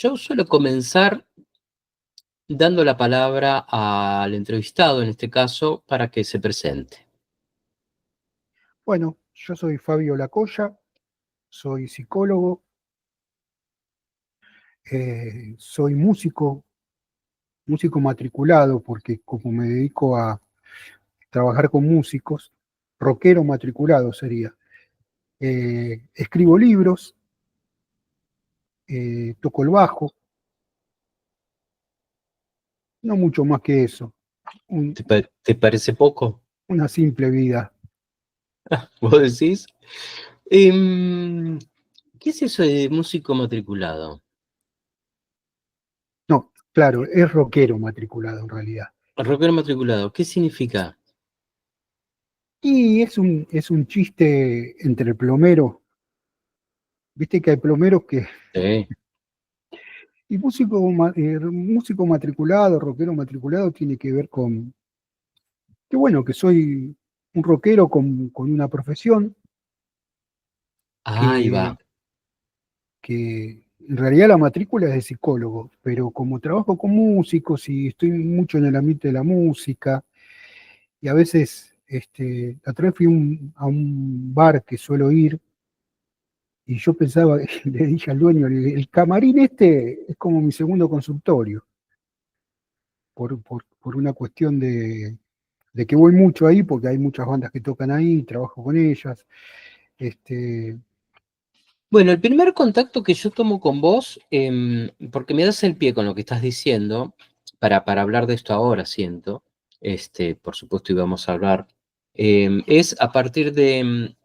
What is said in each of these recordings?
Yo suelo comenzar dando la palabra al entrevistado, en este caso, para que se presente. Bueno, yo soy Fabio Lacoya, soy psicólogo, soy músico matriculado, porque como me dedico a trabajar con músicos, rockero matriculado sería. Escribo libros, toco el bajo, no mucho más que eso, un- ¿Te parece poco? una simple vida. ¿Vos decís? Em, ¿Qué es eso de músico matriculado? No, claro, es rockero matriculado en realidad. Rockero matriculado, ¿qué significa? Y es un chiste entre plomeros, viste que hay plomeros que. Sí. Y músico matriculado, rockero matriculado, tiene que ver con que bueno, que soy un rockero con una profesión Ahí va. que, que en realidad la matrícula es de psicólogo, pero como trabajo con músicos y estoy mucho en el ambiente de la música, y a veces, la otra vez fui a un bar que suelo ir, y yo pensaba, le dije al dueño, el camarín este es como mi segundo consultorio, por una cuestión de que voy mucho ahí porque hay muchas bandas que tocan ahí, trabajo con ellas. Este, Bueno, el primer contacto que yo tomo con vos, porque me das el pie con lo que estás diciendo, para hablar de esto ahora, siento, por supuesto íbamos a hablar, es a partir de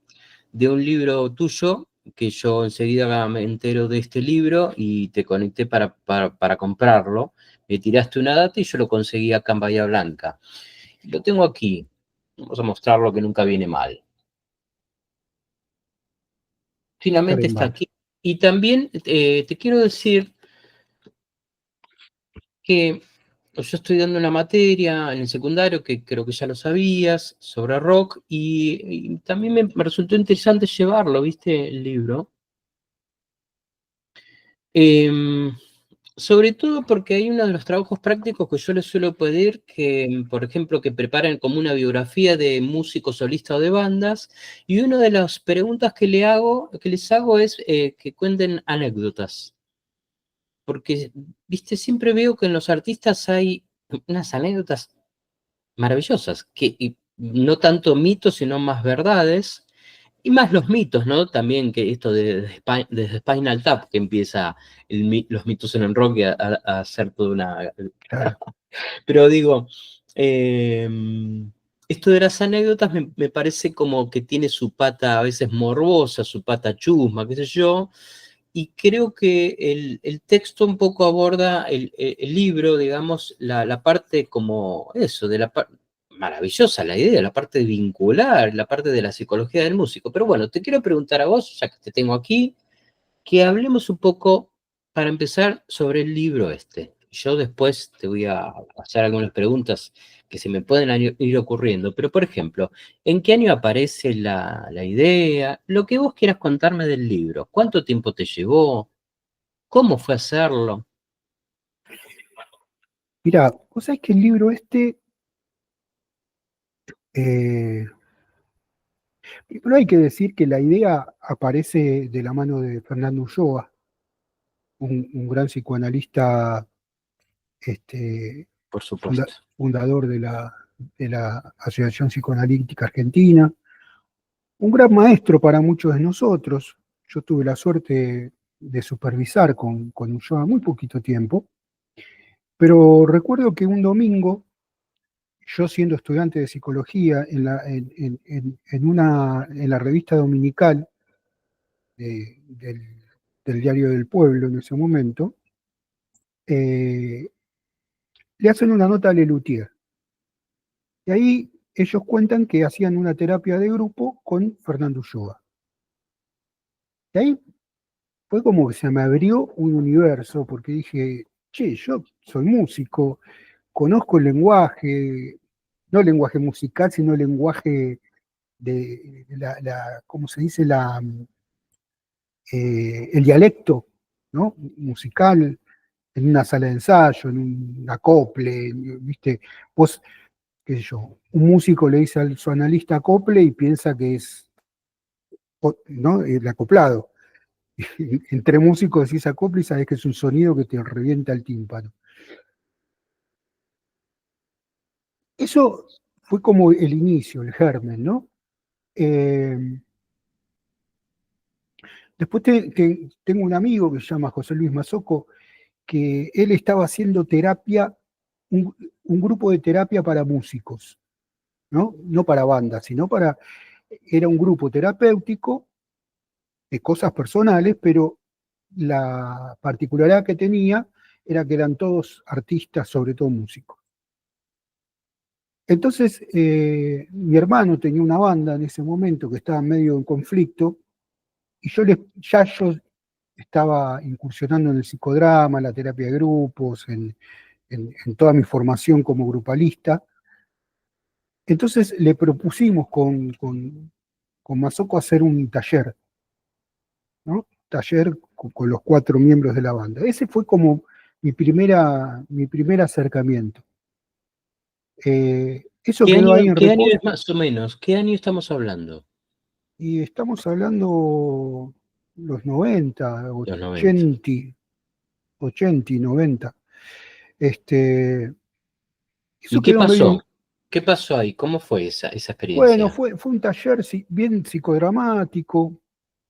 un libro tuyo, que yo enseguida me entero de este libro y te conecté para comprarlo, me tiraste una data y yo lo conseguí acá en Bahía Blanca. Lo tengo aquí, vamos a mostrarlo que nunca viene mal. Finalmente está Caramba. aquí. Y también te quiero decir que yo estoy dando una materia en el secundario, que creo que ya lo sabías, sobre rock, y también me resultó interesante llevarlo, ¿viste? El libro. Em, Sobre todo porque hay uno de los trabajos prácticos que yo les suelo pedir, que, por ejemplo, que preparen como una biografía de músicos solistas o de bandas, y una de las preguntas que les hago es que cuenten anécdotas. Porque, viste, siempre veo que en los artistas hay unas anécdotas maravillosas, y no tanto mitos, sino más verdades, y más los mitos, ¿no? También que esto desde Spinal Tap, que empieza los mitos en el rock a hacer toda una. Claro. Pero digo, eh, esto de las anécdotas me parece como que tiene su pata a veces morbosa, su pata chusma, qué sé yo, y creo que el texto un poco aborda el libro, digamos, la parte como eso, maravillosa la idea, la parte vincular, la parte de la psicología del músico. Pero bueno, te quiero preguntar a vos, ya que te tengo aquí, que hablemos un poco, para empezar, sobre el libro este. Yo después te voy a hacer algunas preguntas que se me pueden ir ocurriendo, pero por ejemplo, ¿en qué año aparece la idea? Lo que vos quieras contarme del libro. ¿Cuánto tiempo te llevó? ¿Cómo fue hacerlo? Mira, vos sabés que el libro eh, pero hay que decir que la idea aparece de la mano de Fernando Ulloa, un gran psicoanalista, Por supuesto. fundador de la Asociación Psicoanalítica Argentina, un gran maestro para muchos de nosotros. Yo tuve la suerte de supervisar con Ulloa muy poquito tiempo, pero recuerdo que un domingo, yo siendo estudiante de psicología, en la revista dominical del Diario del Pueblo en ese momento, eh, le hacen una nota a Lelutier. Y ahí ellos cuentan que hacían una terapia de grupo con Fernando Ulloa. Y ahí fue como que se me abrió un universo, porque dije, che, yo soy músico, conozco el lenguaje, no lenguaje musical, sino lenguaje de ¿cómo se dice? El dialecto, ¿no? Musical. en una sala de ensayo, en un acople, ¿viste? Vos, qué sé yo, un músico le dice a su analista acople y piensa que es, ¿no? El acoplado. Entre músicos decís acople y sabés que es un sonido que te revienta el tímpano. Eso fue como el inicio, el germen, ¿no? Eh, Después tengo un amigo que se llama José Luis Mazoco, que él estaba haciendo terapia, un grupo de terapia para músicos, ¿no? No para bandas, sino para, era un grupo terapéutico de cosas personales, pero la particularidad que tenía era que eran todos artistas, sobre todo músicos. Entonces, mi hermano tenía una banda en ese momento que estaba medio en conflicto, y yo estaba incursionando en el psicodrama, en la terapia de grupos, en toda mi formación como grupalista. Entonces le propusimos con Mazoco hacer un taller, ¿no? Taller con los 4 miembros de la banda. Ese fue como mi primer acercamiento. Eso quedó ahí en Qué año reposo es más o menos? ¿Qué año estamos hablando? y estamos hablando los 90, Los 90. 80 y 90. Este, ¿Y eso qué quedó medio. pasó? ¿Qué pasó ahí? ¿Cómo fue esa Bueno, experiencia? fue un taller bien psicodramático.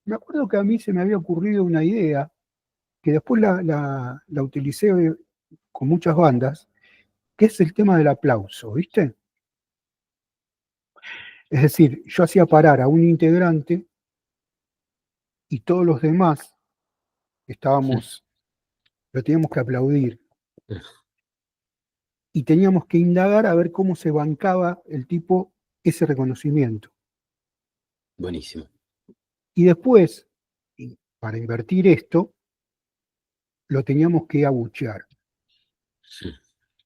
Me acuerdo que a mí se me había ocurrido una idea, que después la utilicé con muchas bandas, que es el tema del aplauso, ¿viste? Es decir, yo hacía parar a un integrante y todos los demás estábamos, lo teníamos que aplaudir y teníamos que indagar a ver cómo se bancaba el tipo ese reconocimiento. Buenísimo. Y después, para invertir esto, lo teníamos que abuchear.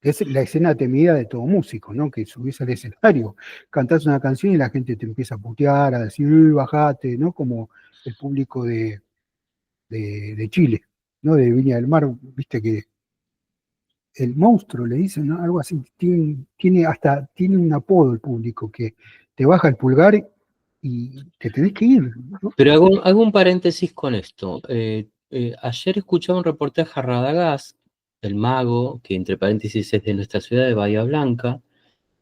Es la escena temida de todo músico, ¿no? Que subís al escenario, cantás una canción y la gente te empieza a putear, a decir, uy, bajate, ¿no? Como el público de Chile, ¿no? De Viña del Mar, viste que el monstruo le dicen, ¿no? Algo así, tiene un apodo el público, que te baja el pulgar y te tenés que ir, ¿no? Pero hago un paréntesis con esto. Ayer escuchaba un reportaje a Radagast, el mago, que entre paréntesis es de nuestra ciudad de Bahía Blanca,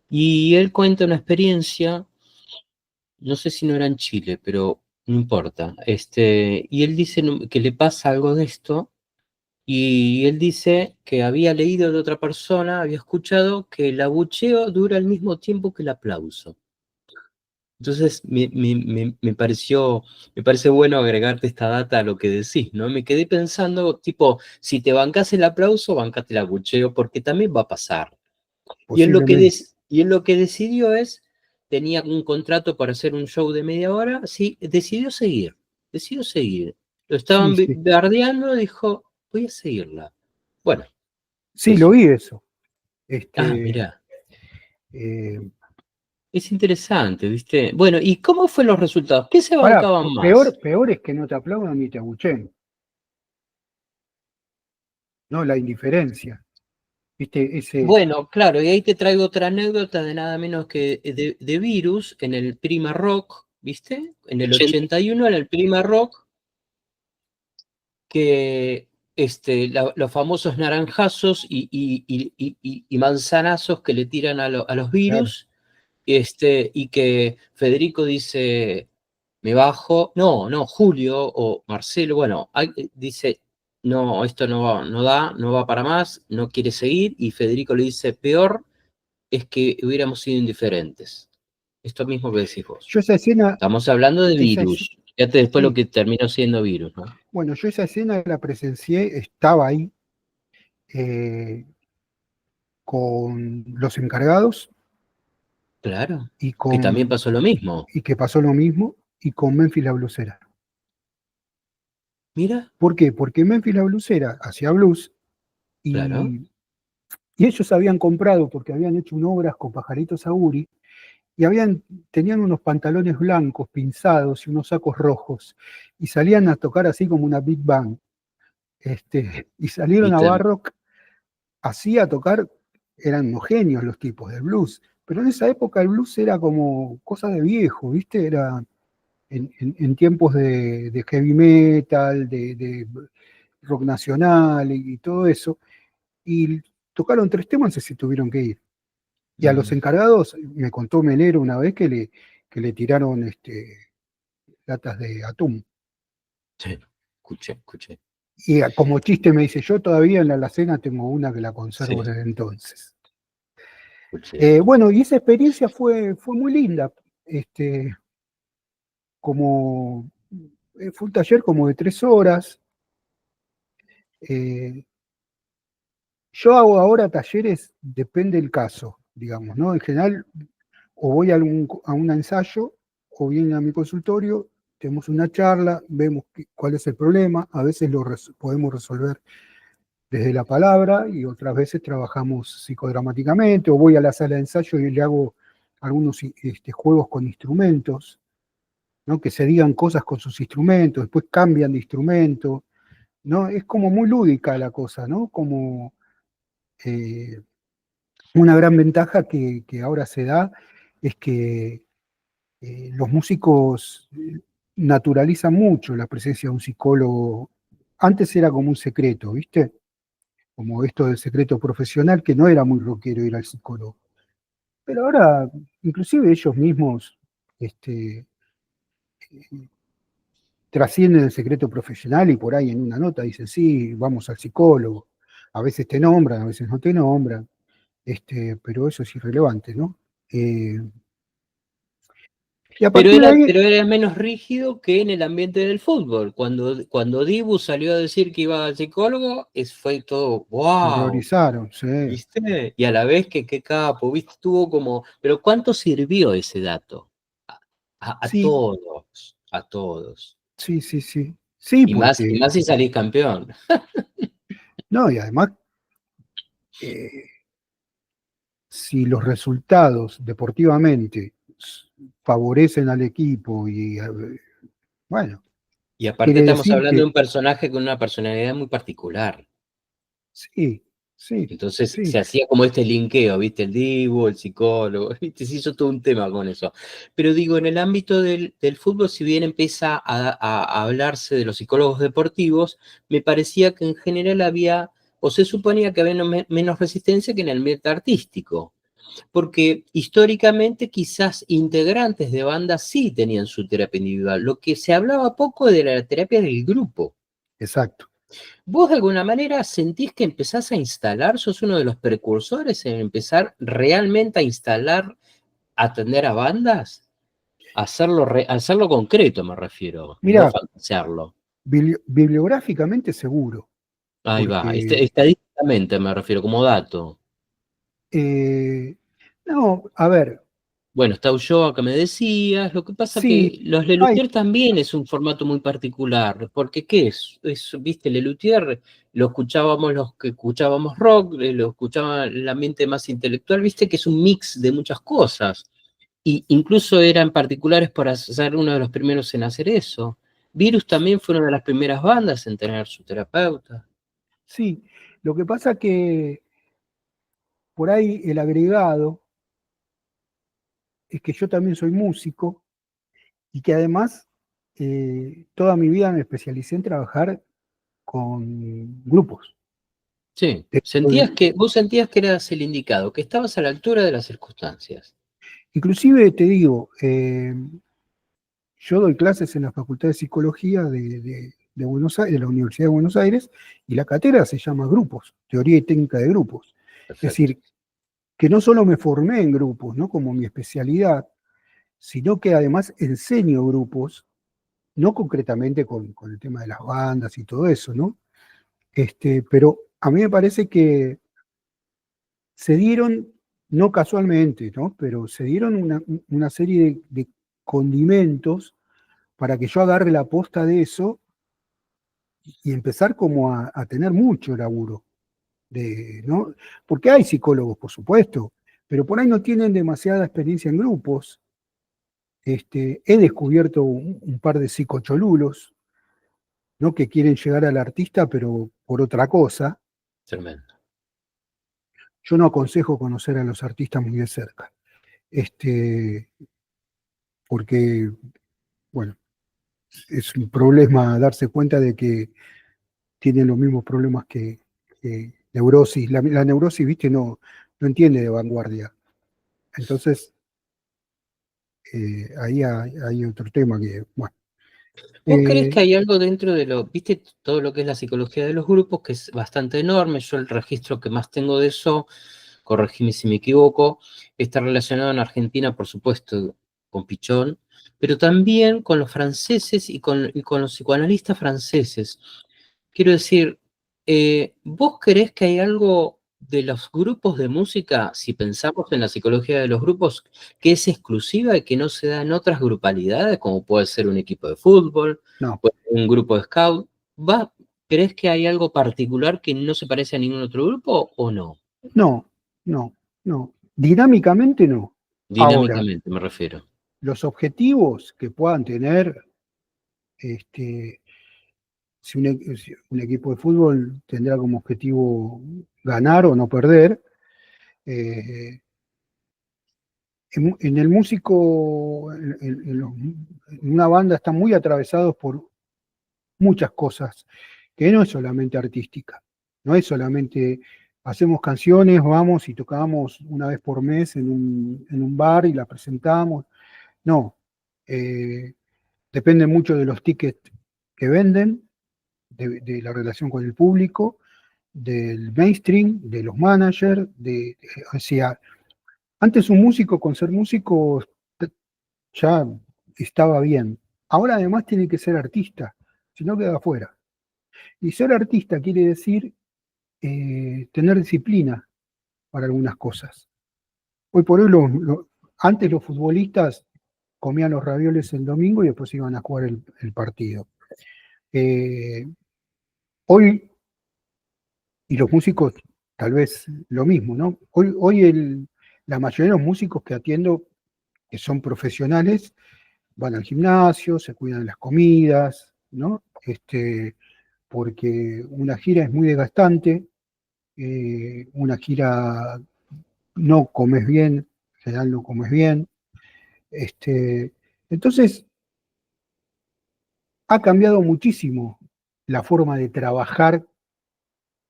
y él cuenta una experiencia, no sé si no era en Chile, pero no importa. Y él dice que le pasa algo de esto, y él dice que había leído de otra persona, había escuchado que el abucheo dura al mismo tiempo que el aplauso. Entonces me parece bueno agregarte esta data a lo que decís, ¿no? Me quedé pensando, tipo, si te bancás el aplauso, bancate el abucheo, porque también va a pasar. Posiblemente. Y él lo que decidió es, tenía un contrato para hacer un show de media hora, sí, decidió seguir. Lo Sí, estaban sí. bardeando, dijo, voy a seguirla. Bueno, Sí, lo eso. vi eso. Ah, Este, mirá, eh, es interesante, ¿viste? Bueno, ¿y cómo fueron los resultados? ¿Qué se Pará, bancaban más? peor es que no te aplaudan ni te abuchen, ¿no? La indiferencia. ¿Viste? Bueno, claro, y ahí te traigo otra anécdota de nada menos que de Virus en el Prima Rock, ¿viste? En el 81, en el Prima Rock, que los famosos naranjazos y manzanazos que le tiran a los Claro. Virus, y que Federico dice, me bajo, no, Julio o Marcelo, bueno, dice, no, esto no va para más, no quiere seguir, y Federico le dice, peor es que hubiéramos sido indiferentes. Esto mismo que decís vos. Yo esa escena, Estamos hablando de esa Virus. Fíjate después lo sí, que terminó siendo Virus, ¿no? bueno, yo esa escena la presencié, estaba ahí eh, con los encargados Claro, y que también pasó lo mismo. y que pasó lo mismo, y con Memphis la blusera. Mira, ¿Por qué? Porque Memphis la blusera hacía blues claro. y, y ellos habían comprado, porque habían hecho un obras con Pajaritos Aguri, y tenían unos pantalones blancos pinzados y unos sacos rojos, y salían a tocar así como una big band. y salieron Y a Barrock así a tocar, eran unos genios los tipos del blues, pero en esa época el blues era como cosa de viejo, ¿viste? Era en tiempos de heavy metal, de rock nacional y todo eso, y tocaron 3 temas y se tuvieron que ir. Y a los encargados, me contó Melero una vez que le tiraron latas de atún. sí, escuché. Y como chiste me dice, yo todavía en la alacena tengo una que la conservo Sí, desde entonces. escuché. Bueno, y esa experiencia fue muy linda. Este, como fue un taller como de 3 horas. Eh, yo hago ahora talleres, depende del caso, digamos, ¿no? En general, o voy a un ensayo, o vienen a mi consultorio, tenemos una charla, vemos cuál es el problema, a veces podemos resolver desde la palabra y otras veces trabajamos psicodramáticamente, o voy a la sala de ensayo y le hago algunos juegos con instrumentos, ¿no? Que se digan cosas con sus instrumentos, después cambian de instrumento, ¿no? Es como muy lúdica la cosa, ¿no? Como eh, una gran ventaja que ahora se da es que los músicos naturalizan mucho la presencia de un psicólogo. Antes era como un secreto, ¿viste? Como esto del secreto profesional, que no era muy rockero ir al psicólogo. Pero ahora, inclusive ellos mismos este, trascienden el secreto profesional y por ahí en una nota dicen, sí, vamos al psicólogo. A veces te nombran, a veces no te nombran, pero eso es irrelevante, ¿no? Eh, y a partir de ahí, Pero era menos rígido que en el ambiente del fútbol. Cuando Dibu salió a decir que iba al psicólogo, fue todo, se wow, horrorizaron, sí. ¿viste? Y a la vez que qué capo, ¿viste? Tuvo como, pero ¿cuánto sirvió ese dato? A Sí, todos, a todos. sí, sí, sí. Sí, Y porque, más si salís campeón. no, y además, eh, si los resultados deportivamente favorecen al equipo y, bueno, Y aparte quiere estamos decir hablando de que un personaje con una personalidad muy particular. sí, sí, Entonces se sí, hacía como este linkeo, ¿viste? El divo, el psicólogo, ¿viste? Se hizo todo un tema con eso. Pero digo, en el ámbito del fútbol, si bien empieza a hablarse de los psicólogos deportivos, me parecía que en general había, o se suponía que había menos resistencia que en el ambiente artístico. Porque históricamente quizás integrantes de bandas sí tenían su terapia individual. Lo que se hablaba poco de la terapia del grupo. exacto. ¿Vos de alguna manera sentís que empezás a instalar, sos uno de los precursores en empezar realmente a instalar, a atender a bandas? Hacerlo concreto, me refiero, no Mira, fantasearlo. bibliográficamente seguro, Ahí va, porque, estadísticamente me refiero, como dato. eh, no, a ver, Bueno, está Ulloa que me decías, lo que pasa sí, que los hay, Lelutier también es un formato muy particular, porque ¿qué es? Viste, Lelutier lo escuchábamos los que escuchábamos rock, lo escuchaba el ambiente más intelectual, viste que es un mix de muchas cosas, y incluso eran particulares para ser uno de los primeros en hacer eso. Virus también fue una de las primeras bandas en tener su terapeuta. sí, lo que pasa que por ahí el agregado es que yo también soy músico y que además toda mi vida me especialicé en trabajar con grupos. Sí, Estoy- vos sentías que eras el indicado, que estabas a la altura de las circunstancias. Inclusive te digo, yo doy clases en la Facultad de Psicología de Buenos Aires, de la Universidad de Buenos Aires, y la cátedra se llama Grupos, Teoría y Técnica de Grupos. Es Perfecto. decir, que no solo me formé en grupos, ¿no? Como mi especialidad, sino que además enseño grupos, no concretamente con el tema de las bandas y todo eso, ¿no? Pero a mí me parece que se dieron, no casualmente, ¿no? Pero se dieron una serie de condimentos para que yo agarre la posta de eso y empezar como a tener mucho laburo, ¿no? Porque hay psicólogos, por supuesto, pero por ahí no tienen demasiada experiencia en grupos. He descubierto un par de psicocholulos, ¿no? Que quieren llegar al artista, pero por otra cosa. Tremendo. Yo no aconsejo conocer a los artistas muy de cerca, porque, bueno, es un problema darse cuenta de que tienen los mismos problemas que neurosis. La neurosis, viste, no entiende de vanguardia. Entonces, ahí hay otro tema que, bueno. ¿Vos crees que hay algo dentro de viste, todo lo que es la psicología de los grupos, que es bastante enorme? Yo el registro que más tengo de eso, corregime si me equivoco, está relacionado en Argentina, por supuesto, con Pichón, pero también con los franceses y con los psicoanalistas franceses. Quiero decir, ¿vos creés que hay algo de los grupos de música, si pensamos en la psicología de los grupos, que es exclusiva y que no se da en otras grupalidades, como puede ser un equipo de fútbol, No, puede ser un grupo de scout? ¿Creés que hay algo particular que no se parece a ningún otro grupo o no? no, no, no. Dinámicamente no. Ahora, Dinámicamente me refiero. los objetivos que puedan tener, este, si un equipo de fútbol tendrá como objetivo ganar o no perder, eh, en el músico, en una banda están muy atravesados por muchas cosas, que no es solamente artística, no es solamente hacemos canciones, vamos y tocamos una vez por mes en un bar y la presentamos, no, eh, depende mucho de los tickets que venden, de la relación con el público, del mainstream, de los managers, o sea, antes un músico con ser músico ya estaba bien. Ahora además tiene que ser artista, si no queda afuera. Y ser artista quiere decir tener disciplina para algunas cosas. Hoy por hoy, antes los futbolistas comían los ravioles el domingo y después iban a jugar el partido. Eh, hoy, y los músicos tal vez lo mismo, ¿no? Hoy la mayoría de los músicos que atiendo, que son profesionales, van al gimnasio, se cuidan las comidas, ¿no? Porque una gira es muy desgastante, una gira no comes bien, en general no comes bien. Entonces, ha cambiado muchísimo la forma de trabajar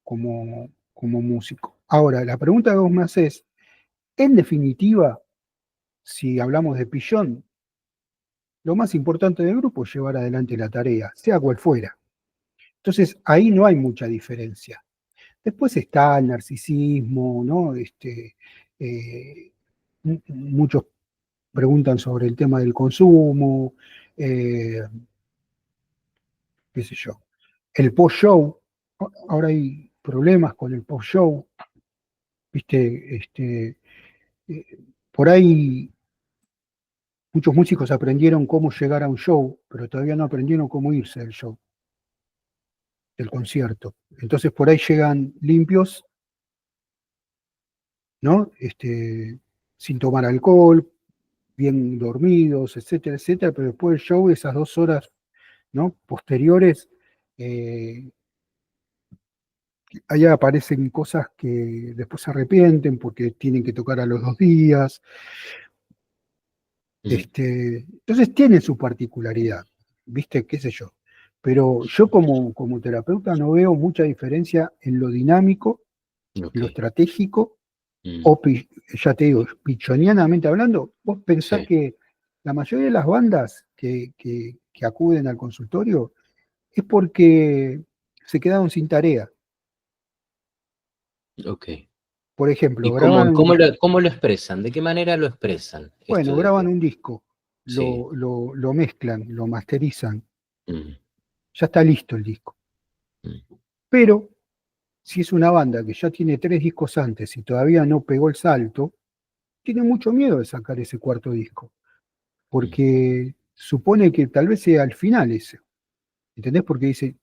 como músico. Ahora, la pregunta que vos me haces, en definitiva, si hablamos de Pillón, lo más importante del grupo es llevar adelante la tarea, sea cual fuera. Entonces, ahí no hay mucha diferencia. Después está el narcisismo, ¿no? Muchos preguntan sobre el tema del consumo, eh, qué sé yo. El post-show, ahora hay problemas con el post-show, ¿viste? Eh, por ahí muchos músicos aprendieron cómo llegar a un show, pero todavía no aprendieron cómo irse del show, del concierto. Entonces por ahí llegan limpios, ¿no? Sin tomar alcohol, bien dormidos, etcétera, etcétera, pero después del show, esas 2 horas, ¿no? Posteriores, eh, allá aparecen cosas que después se arrepienten porque tienen que tocar a los 2 días. Mm, Entonces tiene su particularidad, ¿viste? ¿Qué sé yo? Pero yo como terapeuta no veo mucha diferencia en lo dinámico, ok. lo estratégico, Mm, ya te digo, pichonianamente hablando, vos pensás sí, que la mayoría de las bandas que acuden al consultorio es porque se quedaron sin tarea. ok. Por ejemplo, ¿Y graban cómo, un cómo disco. lo, cómo lo expresan? ¿De qué manera lo expresan? Bueno, Esto de graban que, un disco, sí. lo mezclan, lo masterizan, Mm, ya está listo el disco. mm, Pero si es una banda que ya tiene 3 discos antes y todavía no pegó el salto, tiene mucho miedo de sacar ese cuarto disco, mm, porque supone que tal vez sea al final ese. ¿Entendés? Porque dice,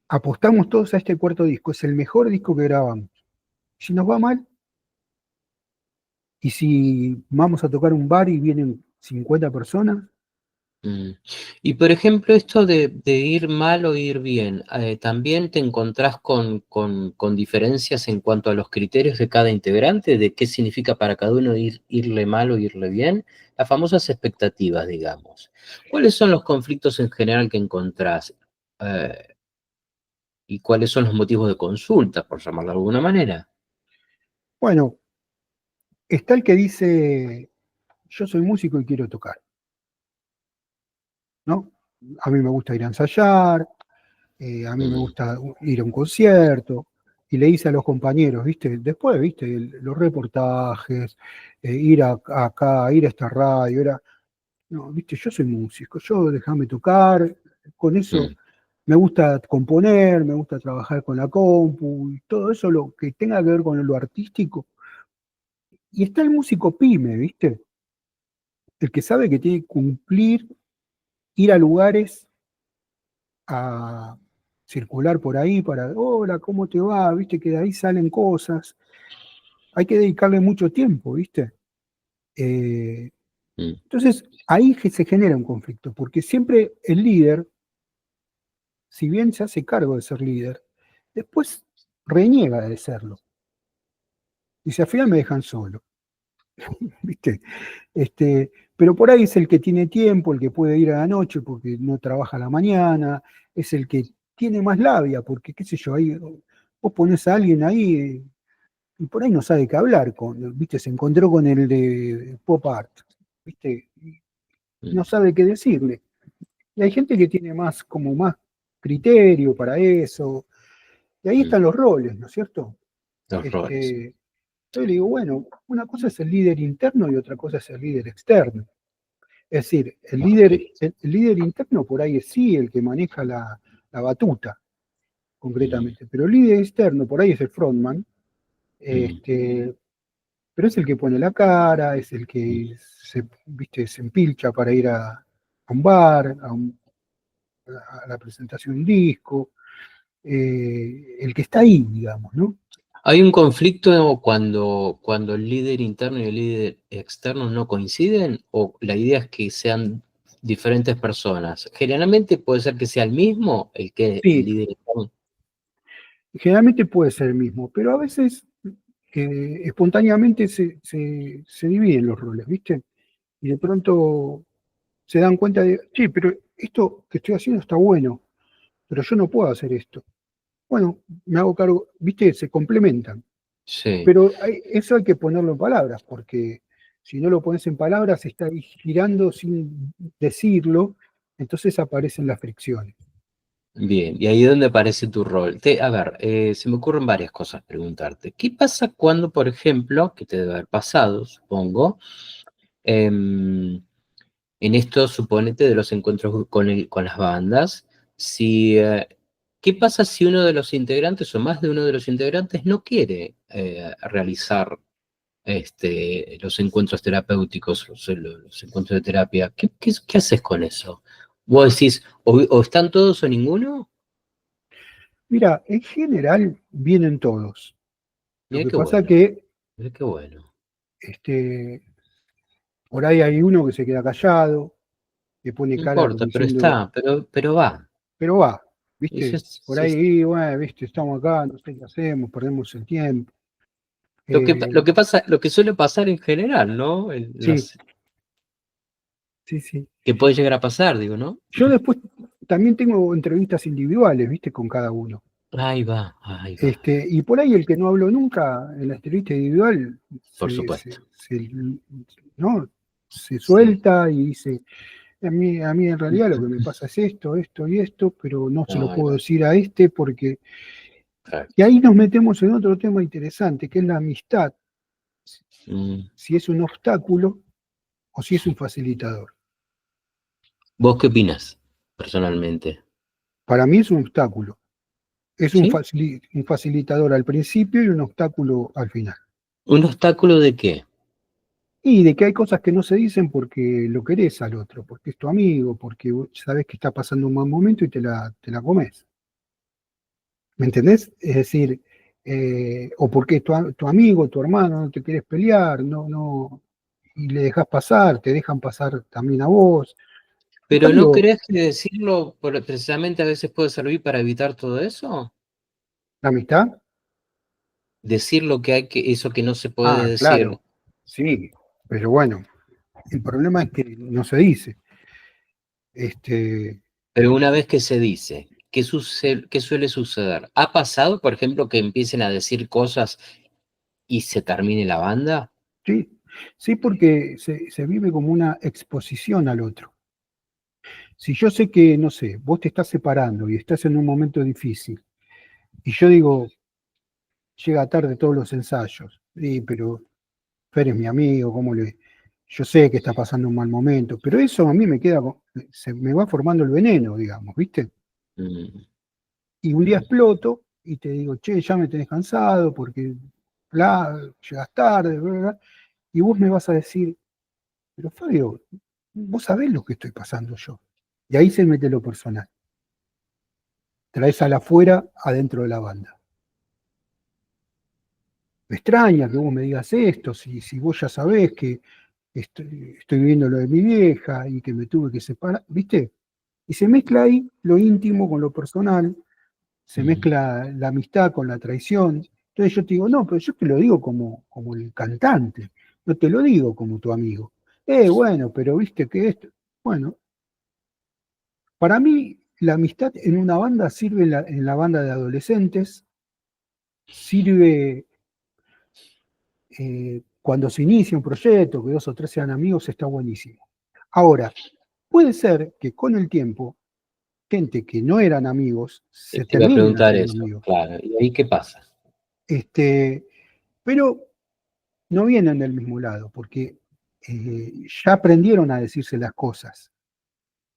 apostamos todos a este cuarto disco, es el mejor disco que grabamos. Si nos va mal, y si vamos a tocar un bar y vienen 50 personas, Mm. Y por ejemplo, esto de ir mal o ir bien, ¿también te encontrás con diferencias en cuanto a los criterios de cada integrante, de qué significa para cada uno irle mal o irle bien? Las famosas expectativas, digamos. ¿Cuáles son los conflictos en general que encontrás? Eh, ¿Y cuáles son los motivos de consulta, por llamarlo de alguna manera? Bueno, está el que dice, yo soy músico y quiero tocar, ¿no? A mí me gusta ir a ensayar, a mí me Mm, gusta ir a un concierto, y le dice a los compañeros, ¿viste? Después, ¿viste? Los reportajes, acá, ir a esta radio, no, ¿viste? Yo soy músico, yo déjame tocar, con eso mm, me gusta componer, me gusta trabajar con la compu, y todo eso lo que tenga que ver con lo artístico. Y está el músico pyme, ¿viste? El que sabe que tiene que cumplir, ir a lugares a circular por ahí para, hola, ¿cómo te va? ¿Viste? Que de ahí salen cosas. Hay que dedicarle mucho tiempo, ¿viste? Eh, mm. entonces, ahí se genera un conflicto, porque siempre el líder, si bien se hace cargo de ser líder, después reniega de serlo. Dice, al final me dejan solo, ¿viste? Pero por ahí es el que tiene tiempo, el que puede ir a la noche porque no trabaja a la mañana, es el que tiene más labia, porque qué sé yo, ahí vos pones a alguien ahí y por ahí no sabe qué hablar con, ¿viste? Se encontró con el de Pop Art, ¿viste? Y no Mm, sabe qué decirle. Y hay gente que tiene más, como más criterio para eso, y ahí mm. están los roles, ¿no es cierto? Los roles. Yo le digo, bueno, una cosa es el líder interno y otra cosa es el líder externo. Es decir, Ok. el líder interno por ahí es sí el que maneja la batuta, Mm, concretamente, pero el líder externo por ahí es el frontman, mm, este, pero es el que pone la cara, es el mm. que viste, se empilcha para ir a un bar, a la presentación de un disco, el que está ahí, digamos, ¿no? ¿Hay un conflicto cuando el líder interno y el líder externo no coinciden? ¿O la idea es que sean diferentes personas? Generalmente puede ser que sea el mismo, el Sí, líder interno. generalmente puede ser el mismo, pero a veces espontáneamente se dividen los roles, ¿viste? Y de pronto se dan cuenta de, sí, pero esto que estoy haciendo está bueno, pero yo no puedo hacer esto. Bueno, me hago cargo, viste, se complementan, Sí, pero eso hay que ponerlo en palabras, porque si no lo pones en palabras, está ahí girando sin decirlo, entonces aparecen las fricciones. bien. Y ahí es donde aparece tu rol. A ver, se me ocurren varias cosas preguntarte. ¿Qué pasa cuando, por ejemplo, que te debe haber pasado, supongo, em, en esto, suponete, de los encuentros con las bandas, si, ¿qué pasa si uno de los integrantes o más de uno de los integrantes no quiere realizar los encuentros terapéuticos, los encuentros de terapia? ¿Qué haces con eso? ¿Vos decís, o están todos o ninguno? Mira, en general vienen todos. Lo Mira que qué pasa bueno, que mira qué bueno. este, por ahí hay uno que se queda callado, que pone No cara como importa, pero diciendo, está, pero va. pero va, Eso ¿viste? Por ahí, bueno, ¿viste? Estamos acá, no sé qué hacemos, perdemos el tiempo. Eh, lo que pasa, lo que suele pasar en general, ¿no? sí, sí, sí. Que puede llegar a pasar, digo, ¿no? Yo después también tengo entrevistas individuales, ¿viste? Con cada uno. Ahí va, ahí va. Y por ahí el que no habló nunca en la entrevista individual Por se, supuesto. ¿no? Se Sí. suelta y dice, a mí en realidad lo que me pasa es esto, esto y esto, pero no se lo Ahí puedo va. decir a este porque... Y Perfecto. ahí nos metemos en otro tema interesante, que es la amistad, Mm. si es un obstáculo o si es un facilitador. ¿Vos qué opinas, personalmente? Para mí es un obstáculo. Es ¿Sí? un facilitador al principio y un obstáculo al final. ¿Un obstáculo de qué? Y de que hay cosas que no se dicen porque lo querés al otro, porque es tu amigo, porque vos sabés que está pasando un mal momento y te la comes. ¿Me entendés? Es decir, o porque tu amigo, tu hermano, no te quieres pelear, no, no, y le dejas pasar, te dejan pasar también a vos. Pero ¿no cambio, crees que decirlo precisamente a veces puede servir para evitar todo eso? la amistad, Decir lo que hay que, eso que no se puede decir. claro, sí, pero bueno, el problema es que no se dice. Este, Pero una vez que se dice, ¿qué suele suceder? ¿Ha pasado, por ejemplo, que empiecen a decir cosas y se termine la banda? sí, sí, porque se vive como una exposición al otro. Si yo sé que, no sé, vos te estás separando y estás en un momento difícil, y yo digo, llega tarde todos los ensayos, sí, pero Fer es mi amigo, yo sé que está pasando un mal momento, pero eso a mí me queda, se me va formando el veneno, digamos, ¿viste? Mm, Y un día exploto y te digo, che, ya me tenés cansado porque llegas tarde, bla, bla, bla, y vos me vas a decir, pero Fabio, vos sabés lo que estoy pasando yo. Y ahí se mete lo personal. Traes a la afuera adentro de la banda. Me extraña que vos me digas esto, si vos ya sabés que estoy viviendo lo de mi vieja y que me tuve que separar, ¿viste? Y se mezcla ahí lo íntimo con lo personal, se mm. mezcla la amistad con la traición. Entonces yo te digo, no, pero yo te lo digo como el cantante, no te lo digo como tu amigo. Bueno, pero viste que esto, bueno, para mí la amistad en una banda sirve en la banda de adolescentes, sirve cuando se inicia un proyecto, que dos o tres sean amigos, está buenísimo. Ahora, puede ser que con el tiempo, gente que no eran amigos, se Te iba a terminen preguntar haciendo eso, amigos. claro. ¿Y ahí qué pasa? Este, pero no vienen del mismo lado, porque ya aprendieron a decirse las cosas.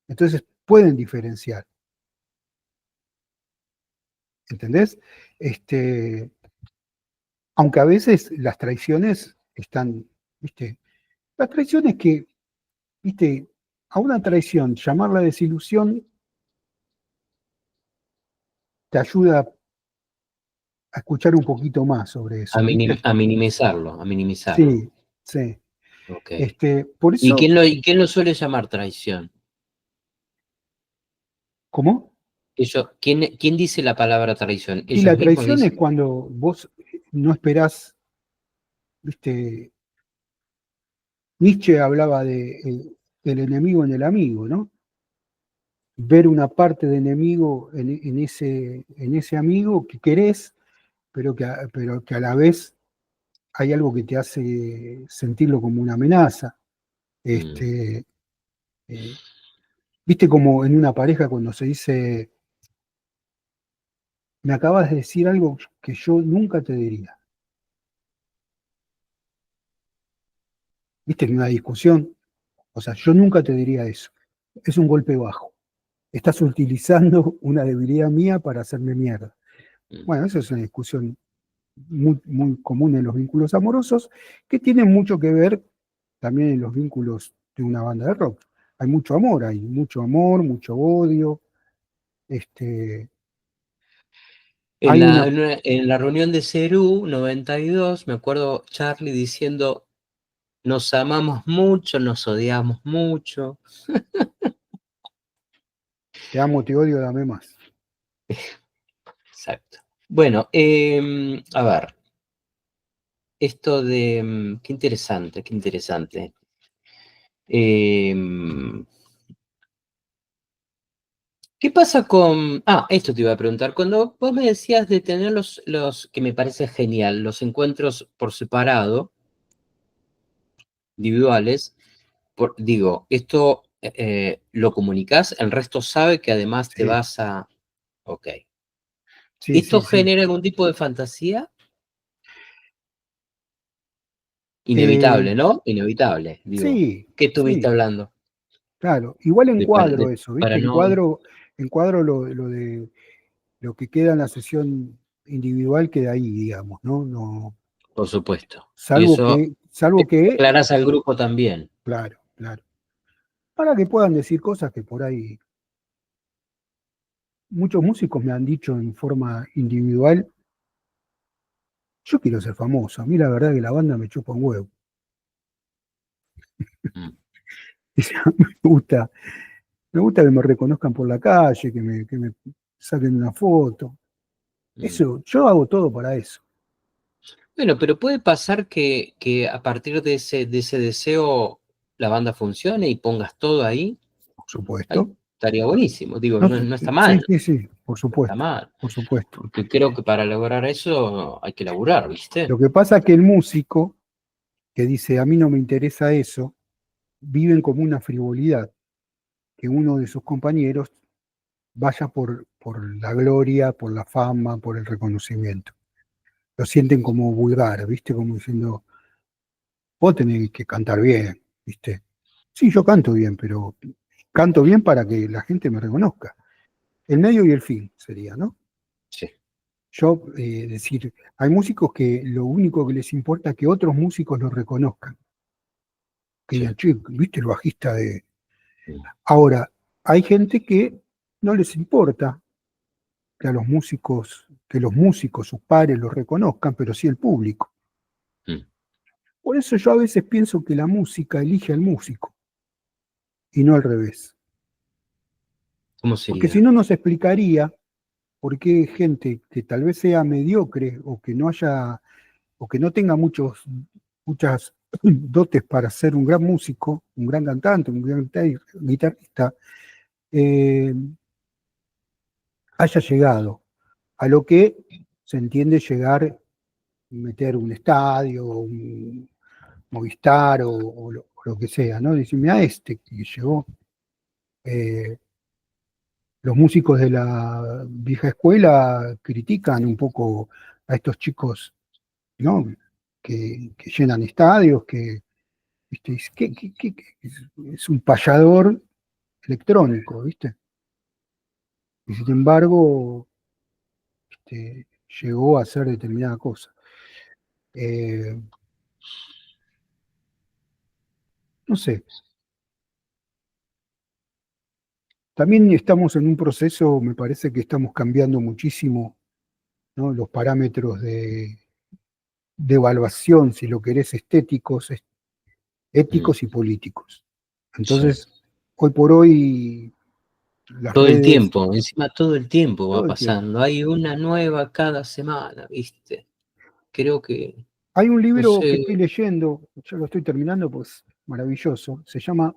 Entonces pueden diferenciar, ¿entendés? Este, aunque a veces las traiciones están, ¿viste? Las traiciones que, ¿viste? A una traición, llamarla desilusión, te ayuda a escuchar un poquito más sobre eso, ¿viste? A minimizarlo, a minimizarlo. Sí, sí. Ok. Por eso, Y quién lo suele llamar traición? ¿cómo? ¿Quién dice la palabra traición? Y ¿Ellos la mismos traición es dicen? cuando vos no esperás, ¿viste? Nietzsche hablaba del enemigo en el amigo, ¿no? Ver una parte de enemigo en ese amigo que querés, pero que a la vez hay algo que te hace sentirlo como una amenaza. Mm, Este, eh, ¿Viste como en una pareja cuando se dice, me acabas de decir algo que yo nunca te diría? ¿Viste en una discusión? O sea, yo nunca te diría eso. Es un golpe bajo. Estás utilizando una debilidad mía para hacerme mierda. mm. Bueno, eso es una discusión muy, muy común en los vínculos amorosos, que tiene mucho que ver también en los vínculos de una banda de rock. Hay mucho amor, mucho odio. Este, hay una, En la reunión de CERU 92, me acuerdo Charlie diciendo, nos amamos mucho, nos odiamos mucho. te amo, te odio, dame más. Exacto. Bueno, a ver, esto de, qué interesante, qué interesante. Em, ¿Qué pasa con... Ah, esto te iba a preguntar. Cuando vos me decías de tener que me parece genial, los encuentros por separado, individuales, digo, esto lo comunicás, el resto sabe que además te Sí, vas a... Ok. sí, ¿Esto sí, sí. genera algún tipo de fantasía? Eh, Inevitable, ¿no? Inevitable, digo. sí, ¿Qué estuviste sí, hablando? claro. Igual encuadro eso, ¿viste? Para no... Encuadro lo de lo que queda en la sesión individual queda ahí, digamos, ¿no? No, Por supuesto. Y salvo eso que, salvo que, aclarás al grupo también. claro, claro. Para que puedan decir cosas que por ahí muchos músicos me han dicho en forma individual, yo quiero ser famoso, a mí la verdad que la banda me chupa un huevo. Mm. Dice, a mí me gusta, Me gusta que me reconozcan por la calle, que me saquen una foto. Mm. Eso, yo hago todo para eso, Bueno, pero puede pasar que a partir de ese deseo la banda funcione y pongas todo ahí. por Ahí supuesto. estaría buenísimo. Digo, No, no está sí, mal, sí, sí, por no está supuesto, mal. por supuesto. Porque creo que para lograr eso hay que laburar, ¿viste? Lo que pasa es que el músico que dice, a mí no me interesa eso, viven como una frivolidad, que uno de sus compañeros vaya por la gloria, por la fama, por el reconocimiento. Lo sienten como vulgar, ¿viste? Como diciendo, vos tenés que cantar bien, ¿viste? Sí, yo canto bien, pero canto bien para que la gente me reconozca. El medio y el fin sería, ¿no? Sí, Yo, decir, hay músicos que lo único que les importa es que otros músicos los reconozcan. Que sí. digan, che, ¿viste el bajista de...? Mm, Ahora, hay gente que no les importa que a que los músicos, sus pares, los reconozcan, pero sí el público. mm. Por eso yo a veces pienso que la música elige al músico y no al revés. ¿Cómo Porque si sería? no nos explicaría por qué gente que tal vez sea mediocre o que no tenga muchas dotes para ser un gran músico, un gran cantante, un gran guitarrista, eh, haya llegado a lo que se entiende llegar, meter un estadio, un Movistar o lo que sea, ¿no? Dice, mira este que llegó. eh, los músicos de la vieja escuela critican un poco a estos chicos, ¿no? Que llenan estadios, que, ¿viste? Es un payador electrónico, ¿viste? Y sin embargo, llegó a hacer determinada cosa. Eh, no sé, también estamos en un proceso, me parece que estamos cambiando muchísimo, ¿no? Los parámetros de evaluación, si lo querés, estéticos, Mm, éticos y políticos. sí. Entonces, hoy por hoy, las Todo el redes, tiempo, encima todo el tiempo va todo el tiempo. pasando. Hay una nueva cada semana, ¿viste? Creo que, Hay un no libro que estoy sé. leyendo, yo lo estoy terminando, pues maravilloso, se llama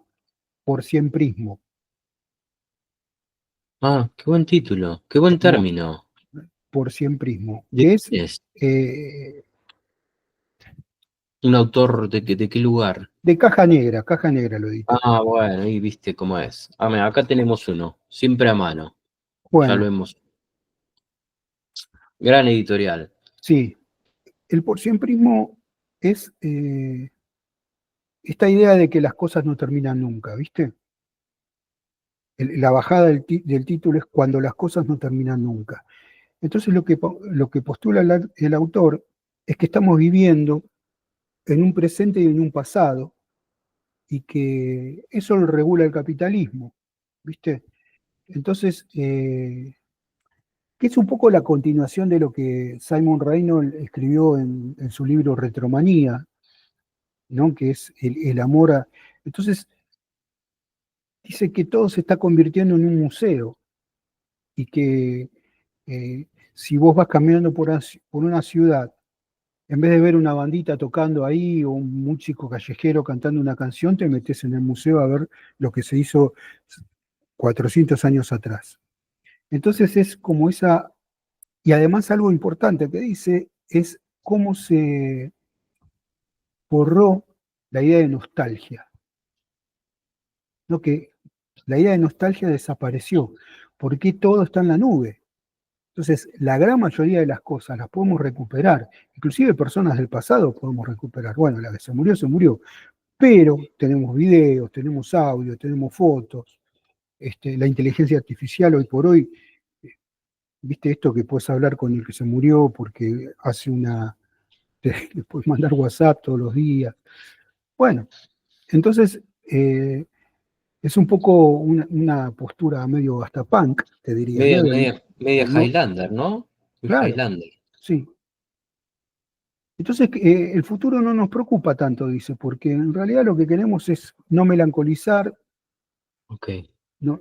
Por Siemprismo. Ah, qué buen título, qué buen No, término. Por Siemprismo, ¿De que es quién es? eh, ¿Un autor de qué lugar? de Caja Negra lo editó. Ah, bueno, ahí viste cómo es. Ah, mira, acá tenemos uno, siempre a mano. Ya lo Bueno, hemos. Gran editorial. sí, el Por Siemprismo es esta idea de que las cosas no terminan nunca, ¿viste? La bajada del título es cuando las cosas no terminan nunca. Entonces lo que postula el autor es que estamos viviendo en un presente y en un pasado y que eso lo regula el capitalismo, ¿viste? Entonces, que es un poco la continuación de lo que Simon Reynolds escribió en su libro Retromanía, ¿no? Que es el amor a... Entonces, dice que todo se está convirtiendo en un museo y que si vos vas caminando por una ciudad, en vez de ver una bandita tocando ahí o un músico callejero cantando una canción, te metes en el museo a ver lo que se hizo 400 años atrás. Entonces es como esa, y además algo importante que dice es cómo se borró la idea de nostalgia, ¿no? Que la idea de nostalgia desapareció, porque todo está en la nube. Entonces, la gran mayoría de las cosas las podemos recuperar, inclusive personas del pasado podemos recuperar. Bueno, la que se murió, pero tenemos videos, tenemos audio, tenemos fotos. La inteligencia artificial hoy por hoy, eh, viste esto que puedes hablar con el que se murió porque hace le puedes mandar WhatsApp todos los días. Bueno, entonces es un poco una postura medio hasta punk, te diría, ¿no? Media Del no, Highlander, ¿no? Muy claro, Highlander. sí. Entonces, el futuro no nos preocupa tanto, dice, porque en realidad lo que queremos es no melancolizar, Ok. la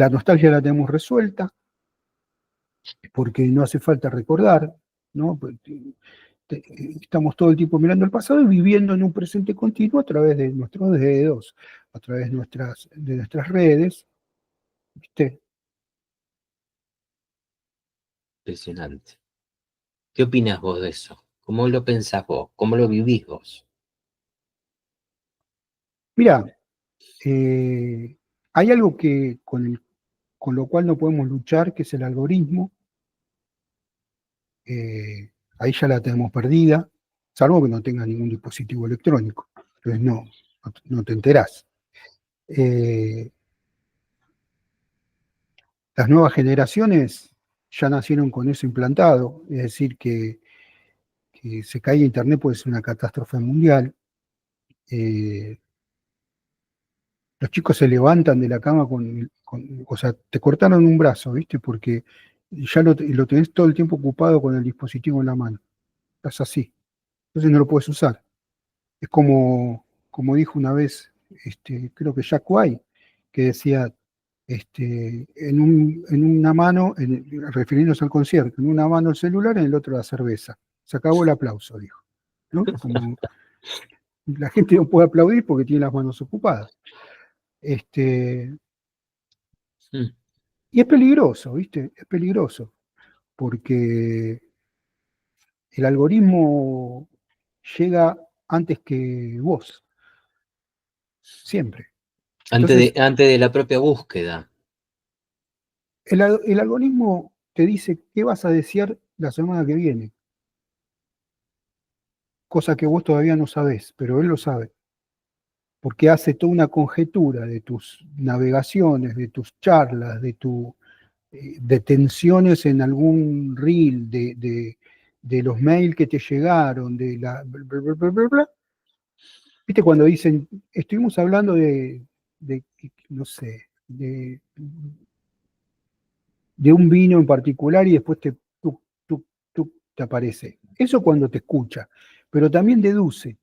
nostalgia la tenemos resuelta, porque no hace falta recordar, ¿no? Estamos todo el tiempo mirando el pasado y viviendo en un presente continuo a través de nuestros dedos, a través de nuestras redes, ¿viste? Impresionante. ¿Qué opinas vos de eso? ¿Cómo lo pensás vos? ¿Cómo lo vivís vos? Mira, hay algo con lo cual no podemos luchar, que es el algoritmo. Ahí ya la tenemos perdida, salvo que no tengas ningún dispositivo electrónico. Entonces no te enterás. Las nuevas generaciones ya nacieron con eso implantado, es decir, que se caiga Internet puede ser una catástrofe mundial. Los chicos se levantan de la cama o sea, te cortaron un brazo, ¿viste? Porque ya lo tenés todo el tiempo ocupado con el dispositivo en la mano. Estás así. Entonces no lo puedes usar. Es como dijo una vez, creo que Jack White, que decía, en una mano, refiriéndose al concierto, en una mano el celular, en el otro la cerveza. Se acabó el aplauso, dijo. ¿No? Como la gente no puede aplaudir porque tiene las manos ocupadas. Mm. Y es peligroso, ¿viste? Es peligroso, porque el algoritmo llega antes que vos, siempre. Entonces, Antes de la propia búsqueda. el algoritmo te dice qué vas a desear la semana que viene, cosa que vos todavía no sabés, pero él lo sabe, porque hace toda una conjetura de tus navegaciones, de tus charlas, de tus detenciones en algún reel, de los mails que te llegaron, de la... Bla, bla, bla, bla, bla. ¿Viste cuando dicen, estuvimos hablando no sé, de un vino en particular y después te aparece? Eso cuando te escucha, pero también deduce,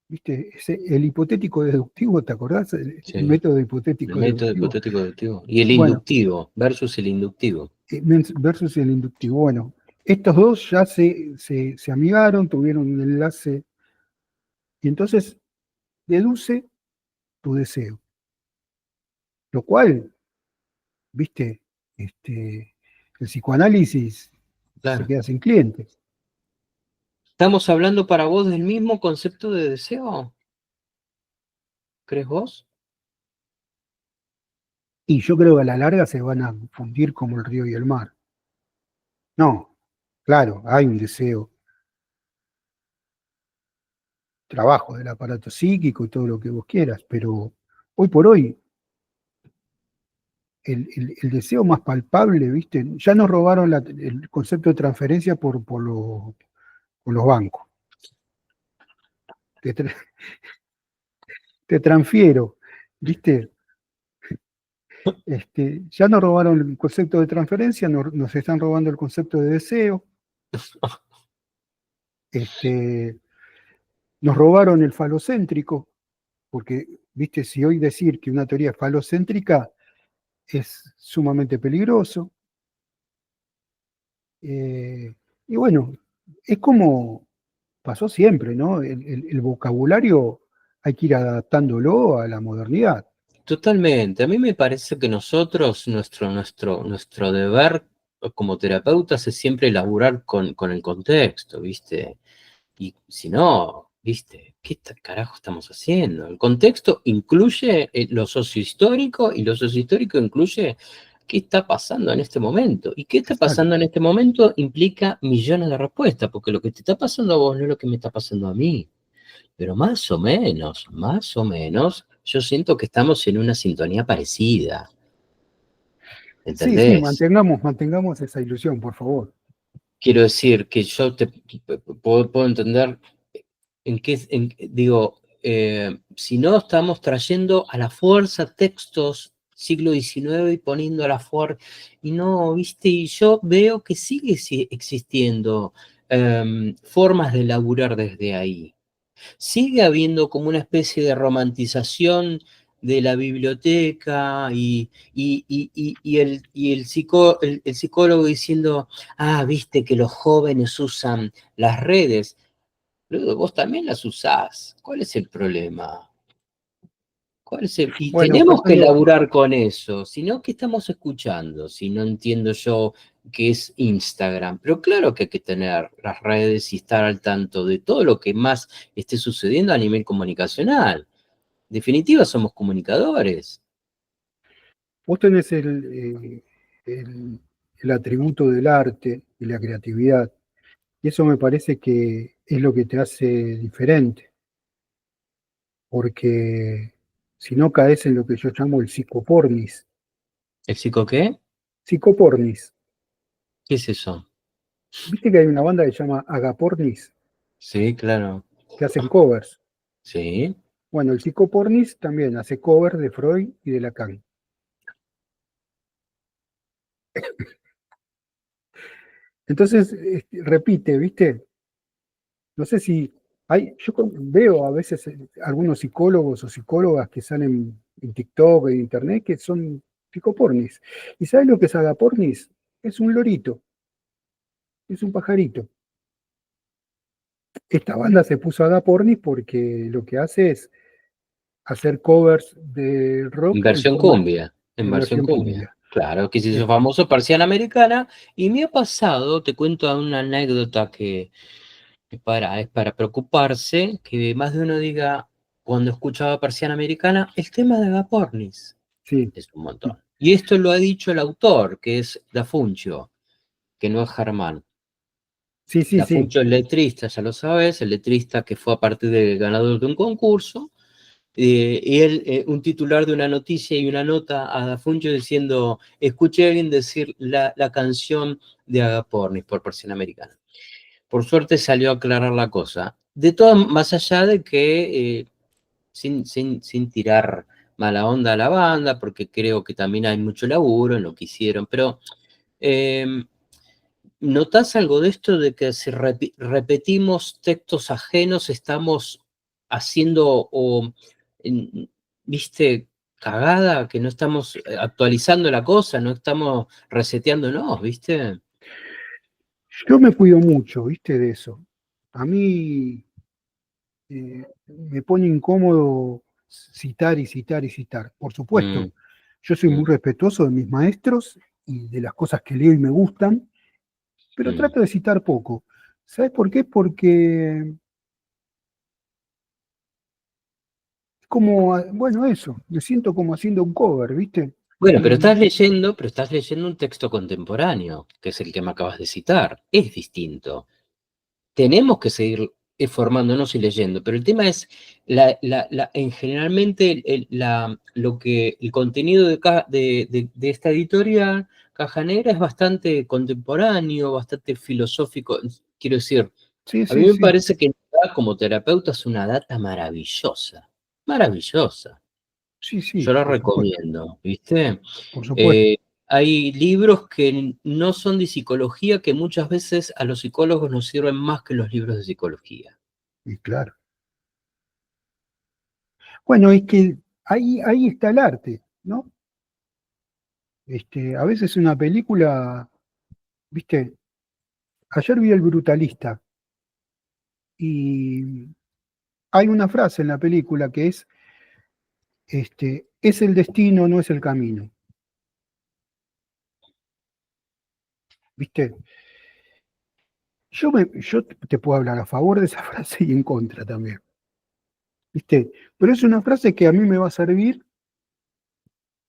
¿viste? El hipotético deductivo, ¿te acordás? El Sí. método El hipotético método deductivo. hipotético deductivo. Y el Bueno, inductivo, versus el inductivo. versus el inductivo. Bueno, estos dos ya se amigaron, tuvieron un enlace, y entonces deduce tu deseo, lo cual, ¿viste? El psicoanálisis se Claro. queda sin clientes. ¿Estamos hablando para vos del mismo concepto de deseo? ¿Crees vos? Y yo creo que a la larga se van a fundir como el río y el mar. No, claro, hay un deseo, trabajo del aparato psíquico y todo lo que vos quieras, pero hoy por hoy el deseo más palpable, ¿viste? Ya nos robaron el concepto de transferencia por los bancos. Te, tra- te transfiero, ¿viste? Ya nos robaron el concepto de transferencia, nos están robando el concepto de deseo, este, nos robaron el falocéntrico, porque, ¿viste? Si hoy decir que una teoría es falocéntrica es sumamente peligroso. Y bueno, es como pasó siempre, ¿no? El vocabulario hay que ir adaptándolo a la modernidad. Totalmente. A mí me parece que nosotros, nuestro deber como terapeutas es siempre laburar con el contexto, ¿viste? Y si no, ¿viste? Carajo estamos haciendo? El contexto incluye lo sociohistórico y lo sociohistórico incluye qué está pasando en este momento. Y qué está Exacto. pasando en este momento implica millones de respuestas, porque lo que te está pasando a vos no es lo que me está pasando a mí. Pero más o menos, yo siento que estamos en una sintonía parecida, Sí, sí, ¿entendés? mantengamos esa ilusión, por favor. Quiero decir que puedo entender digo, si no estamos trayendo a la fuerza textos siglo XIX y poniendo a la fuerza, y no, viste, y yo veo que sigue existiendo formas de laburar desde ahí. Sigue habiendo como una especie de romantización de la biblioteca el psicólogo diciendo, ah, viste que los jóvenes usan las redes. Luego vos también las usás. ¿Cuál es el problema? Y Bueno, tenemos que Fernando, laburar con eso, si no, ¿qué estamos escuchando? Si no entiendo yo qué es Instagram. Pero claro que hay que tener las redes y estar al tanto de todo lo que más esté sucediendo a nivel comunicacional. En definitiva, somos comunicadores. vos tenés el atributo del arte y la creatividad, y eso me parece que es lo que te hace diferente, porque si no caes en lo que yo llamo el psicopornis. ¿El psico qué? Psicopornis. ¿Qué es eso? Viste que hay una banda que se llama Agapornis, Sí, claro. que hacen covers. Sí. Bueno, el psicopornis también hace covers de Freud y de Lacan. Entonces, repite, ¿viste? No sé si veo a veces algunos psicólogos o psicólogas que salen en TikTok, en Internet, que son psicopornis. ¿Y sabes lo que es agapornis? Es un lorito, es un pajarito. Esta banda se puso agapornis porque lo que hace es hacer covers de En rock versión cumbia, en en versión versión cumbia. cumbia. Claro, que se hizo Eh, famoso Persiana Americana. Y me ha pasado, te cuento una anécdota es para preocuparse, que más de uno diga, cuando escuchaba Persiana Americana, el tema de Agapornis sí, es un montón. Y esto lo ha dicho el autor, que es Da Funcho, que no es Germán. sí, sí, Da sí, Funcho es letrista, ya lo sabes, el letrista que fue a partir del ganador de un concurso. Y él, un titular de una noticia y una nota a Da Funcho diciendo, escuché a alguien decir la canción de Agapornis por Persiana Americana. Por suerte salió a aclarar la cosa. De todo, más allá de que, sin tirar mala onda a la banda, porque creo que también hay mucho laburo en lo que hicieron, pero eh, ¿notás algo de esto de que si repetimos textos ajenos, estamos haciendo viste, cagada, que no estamos actualizando la cosa, no estamos reseteándonos, viste? yo me cuido mucho, ¿viste? De eso. A mí me pone incómodo citar y citar y citar. Por Mm, supuesto, yo soy muy mm, respetuoso de mis maestros y de las cosas que leo y me gustan, pero mm. trato de citar poco. ¿Sabes por qué? Porque es como, bueno, eso, me siento como haciendo un cover, ¿viste? Bueno, Y pero estás leyendo un texto contemporáneo, que es el que me acabas de citar. Es distinto. Tenemos que seguir formándonos y leyendo, pero el tema es, generalmente el contenido de esta editorial, Caja Negra, es bastante contemporáneo, bastante filosófico. Quiero decir, sí, a mí sí, me sí, parece que como terapeuta es una data maravillosa, maravillosa. sí, sí, Yo la por supuesto, recomiendo, ¿viste? por supuesto. Eh, Hay libros que no son de psicología que muchas veces a los psicólogos nos sirven más que los libros de psicología. Y claro. Bueno, es que ahí está el arte, ¿no? A veces una película, ¿viste? Ayer vi El Brutalista y hay una frase en la película que es el destino, no es el camino, ¿viste? Yo te puedo hablar a favor de esa frase y en contra también, ¿viste? Pero es una frase que a mí me va a servir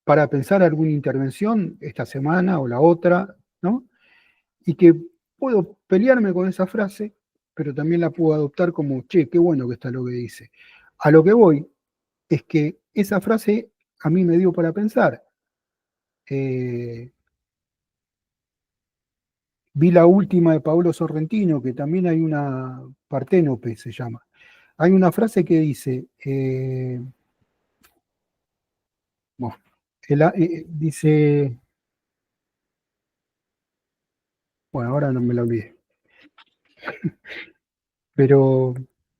para pensar alguna intervención esta semana o la otra, ¿no? Y que puedo pelearme con esa frase, pero también la puedo adoptar como, che, qué bueno que está lo que dice. A lo que voy es que esa frase a mí me dio para pensar. Eh, Vi la última de Paolo Sorrentino, que también hay una, Parténope se llama. Hay una frase que dice, bueno, dice, bueno, ahora no me la olvidé, pero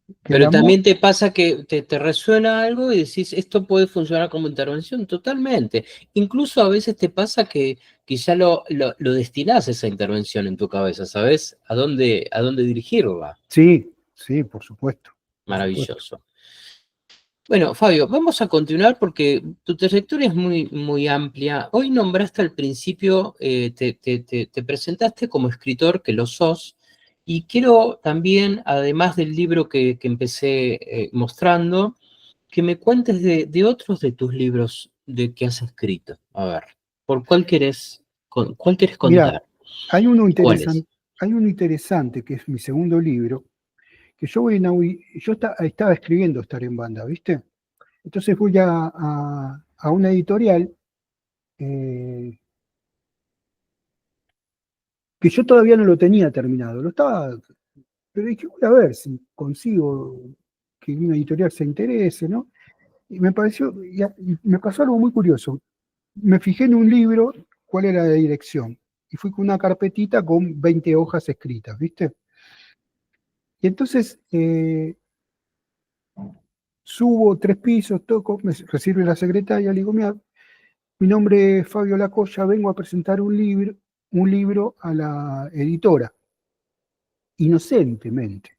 que el Pero amor, también te pasa que te resuena algo y decís, esto puede funcionar como intervención, totalmente. Incluso a veces te pasa que ya lo destinás esa intervención en tu cabeza, ¿sabes? A dónde dirigirla. sí, sí, por supuesto, por supuesto. Maravilloso. Bueno, Fabio, vamos a continuar porque tu trayectoria es muy, muy amplia. Hoy nombraste al principio, te presentaste como escritor, que lo sos, y quiero también, además del libro que empecé mostrando, que me cuentes de otros de tus libros de que has escrito. A ver, ¿por cuál quieres Mira, contar? hay uno ¿Y cuáles? interesante, hay uno interesante que es mi segundo libro, que yo voy estaba escribiendo Estar en Banda, ¿viste? Entonces voy a una editorial eh, que yo todavía no lo tenía terminado, lo estaba, pero dije, voy a ver si consigo que una editorial se interese, ¿no? Y y me pasó algo muy curioso. Me fijé en un libro cuál era la dirección y fui con una carpetita con 20 hojas escritas, ¿viste? Y entonces subo 3 pisos, toco, me recibe la secretaria, le digo, mira, mi nombre es Fabio Lacoya, vengo a presentar un libro a la editora, inocentemente.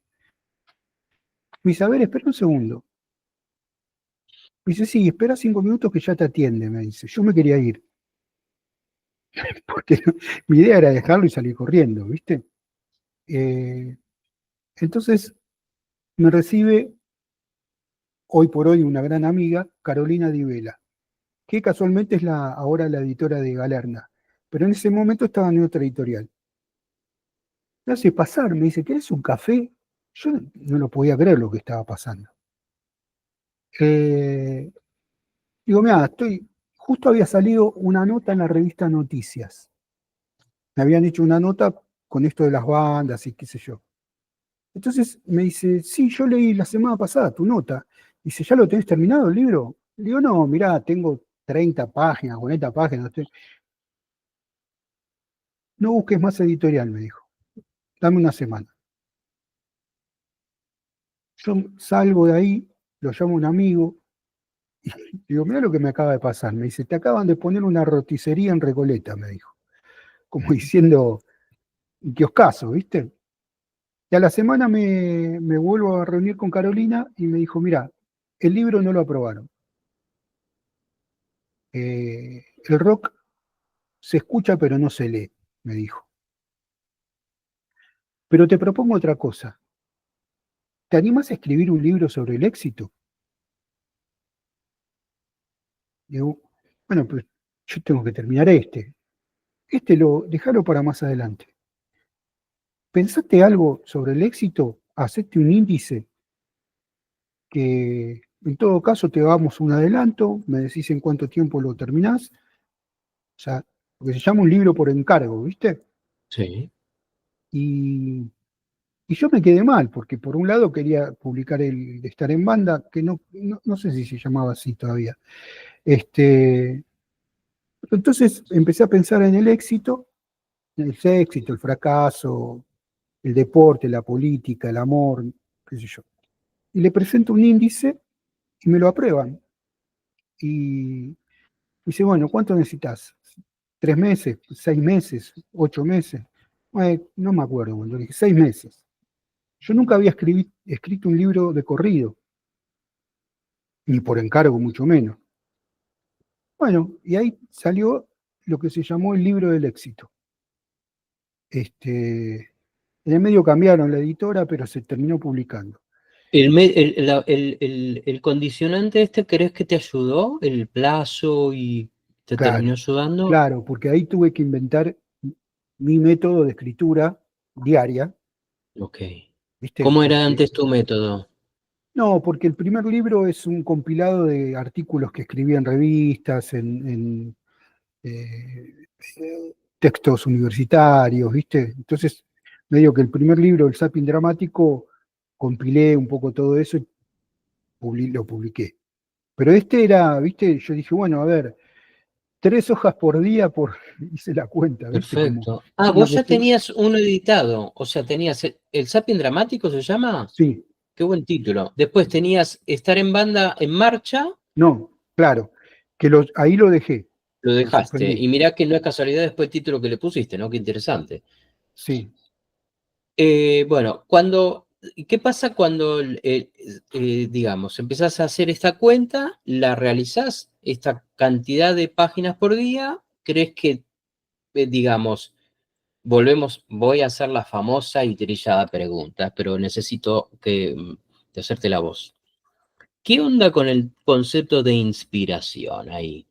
Me dice, a ver, espera un segundo. Me dice, sí, espera 5 minutos que ya te atiende, me dice. Yo me quería ir, porque mi idea era dejarlo y salir corriendo, ¿viste? Eh, entonces me recibe hoy por hoy una gran amiga, Carolina Di Vela, que casualmente es ahora la editora de Galerna, pero en ese momento estaba en otra editorial. Me hace pasar, me dice, ¿querés un café? Yo no lo podía creer lo que estaba pasando. Eh, digo, mira, justo había salido una nota en la revista Noticias. Me habían hecho una nota con esto de las bandas y qué sé yo. Entonces me dice, sí, yo leí la semana pasada tu nota. Dice, ¿ya lo tenés terminado el libro? Le digo, no, mirá, tengo 30 páginas, 40 páginas. No busques más editorial, me dijo. Dame una semana. Yo salgo de ahí, lo llamo a un amigo, y digo, mira lo que me acaba de pasar. Me dice, te acaban de poner una roticería en Recoleta, me dijo. Como diciendo, qué oscaso, ¿viste? Y a la semana me vuelvo a reunir con Carolina y me dijo, mira, el libro no lo aprobaron. El rock se escucha pero no se lee, me dijo. Pero te propongo otra cosa. ¿Te animas a escribir un libro sobre el éxito? Digo, bueno, pues yo tengo que terminar este. Déjalo para más adelante. ¿Pensaste algo sobre el éxito? Hacete un índice que en todo caso te damos un adelanto, me decís en cuánto tiempo lo terminás, o sea, porque se llama un libro por encargo, ¿viste? Sí. Y, y yo me quedé mal, porque por un lado quería publicar el de Estar en Banda, que no sé si se llamaba así todavía. Este, entonces empecé a pensar en el éxito, el fracaso, el deporte, la política, el amor, qué sé yo. Y le presento un índice y me lo aprueban. Y dice, bueno, ¿cuánto necesitas? ¿3 meses? ¿6 meses? ¿8 meses? No me acuerdo, cuando dije 6 meses. Yo nunca había escrito un libro de corrido, ni por encargo, mucho menos. Bueno, y ahí salió lo que se llamó el libro del éxito. En el medio cambiaron la editora, pero se terminó publicando. El condicionante este, ¿crees que te ayudó? ¿El plazo y te terminó Claro, ayudando? claro, porque ahí tuve que inventar mi método de escritura diaria, Ok. ¿viste? ¿Cómo era antes tu método? No, porque el primer libro es un compilado de artículos que escribí en revistas, eh, textos universitarios, ¿viste? Entonces, medio que el primer libro, El Sapien Dramático, compilé un poco todo eso y lo publiqué. Pero este era, ¿viste? Yo dije, bueno, a ver, 3 hojas por día, hice la cuenta, ¿viste? Como Perfecto. Ah, una vos ya cuestión. tenías uno editado, o sea, tenías el Sapien Dramático, ¿se llama? Sí, qué buen título. Después tenías Estar en banda en marcha, No, claro, que ahí lo dejé, lo lo dejaste. suspendí. Y mirá que no es casualidad después el título que le pusiste, ¿no? Qué interesante. Sí. Bueno, ¿qué pasa cuando, digamos, empezás a hacer esta cuenta, la realizás, esta cantidad de páginas por día? ¿Crees que, digamos, voy a hacer la famosa y trillada pregunta, pero necesito de hacerte la voz? ¿Qué onda con el concepto de inspiración ahí?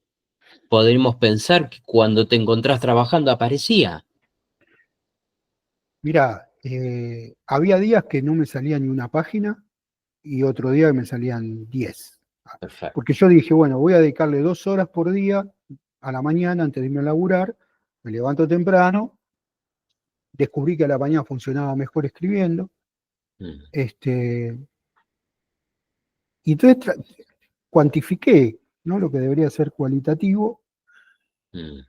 ¿Podríamos pensar que cuando te encontrás trabajando aparecía? Mirá, había días que no me salía ni una página y otro día que me salían 10. Porque Perfecto. yo dije, bueno, voy a dedicarle 2 horas por día a la mañana antes de irme a laburar, me levanto temprano, descubrí que a la mañana funcionaba mejor escribiendo, Mm, este, y entonces cuantifiqué, ¿no? Lo que debería ser cualitativo, mm,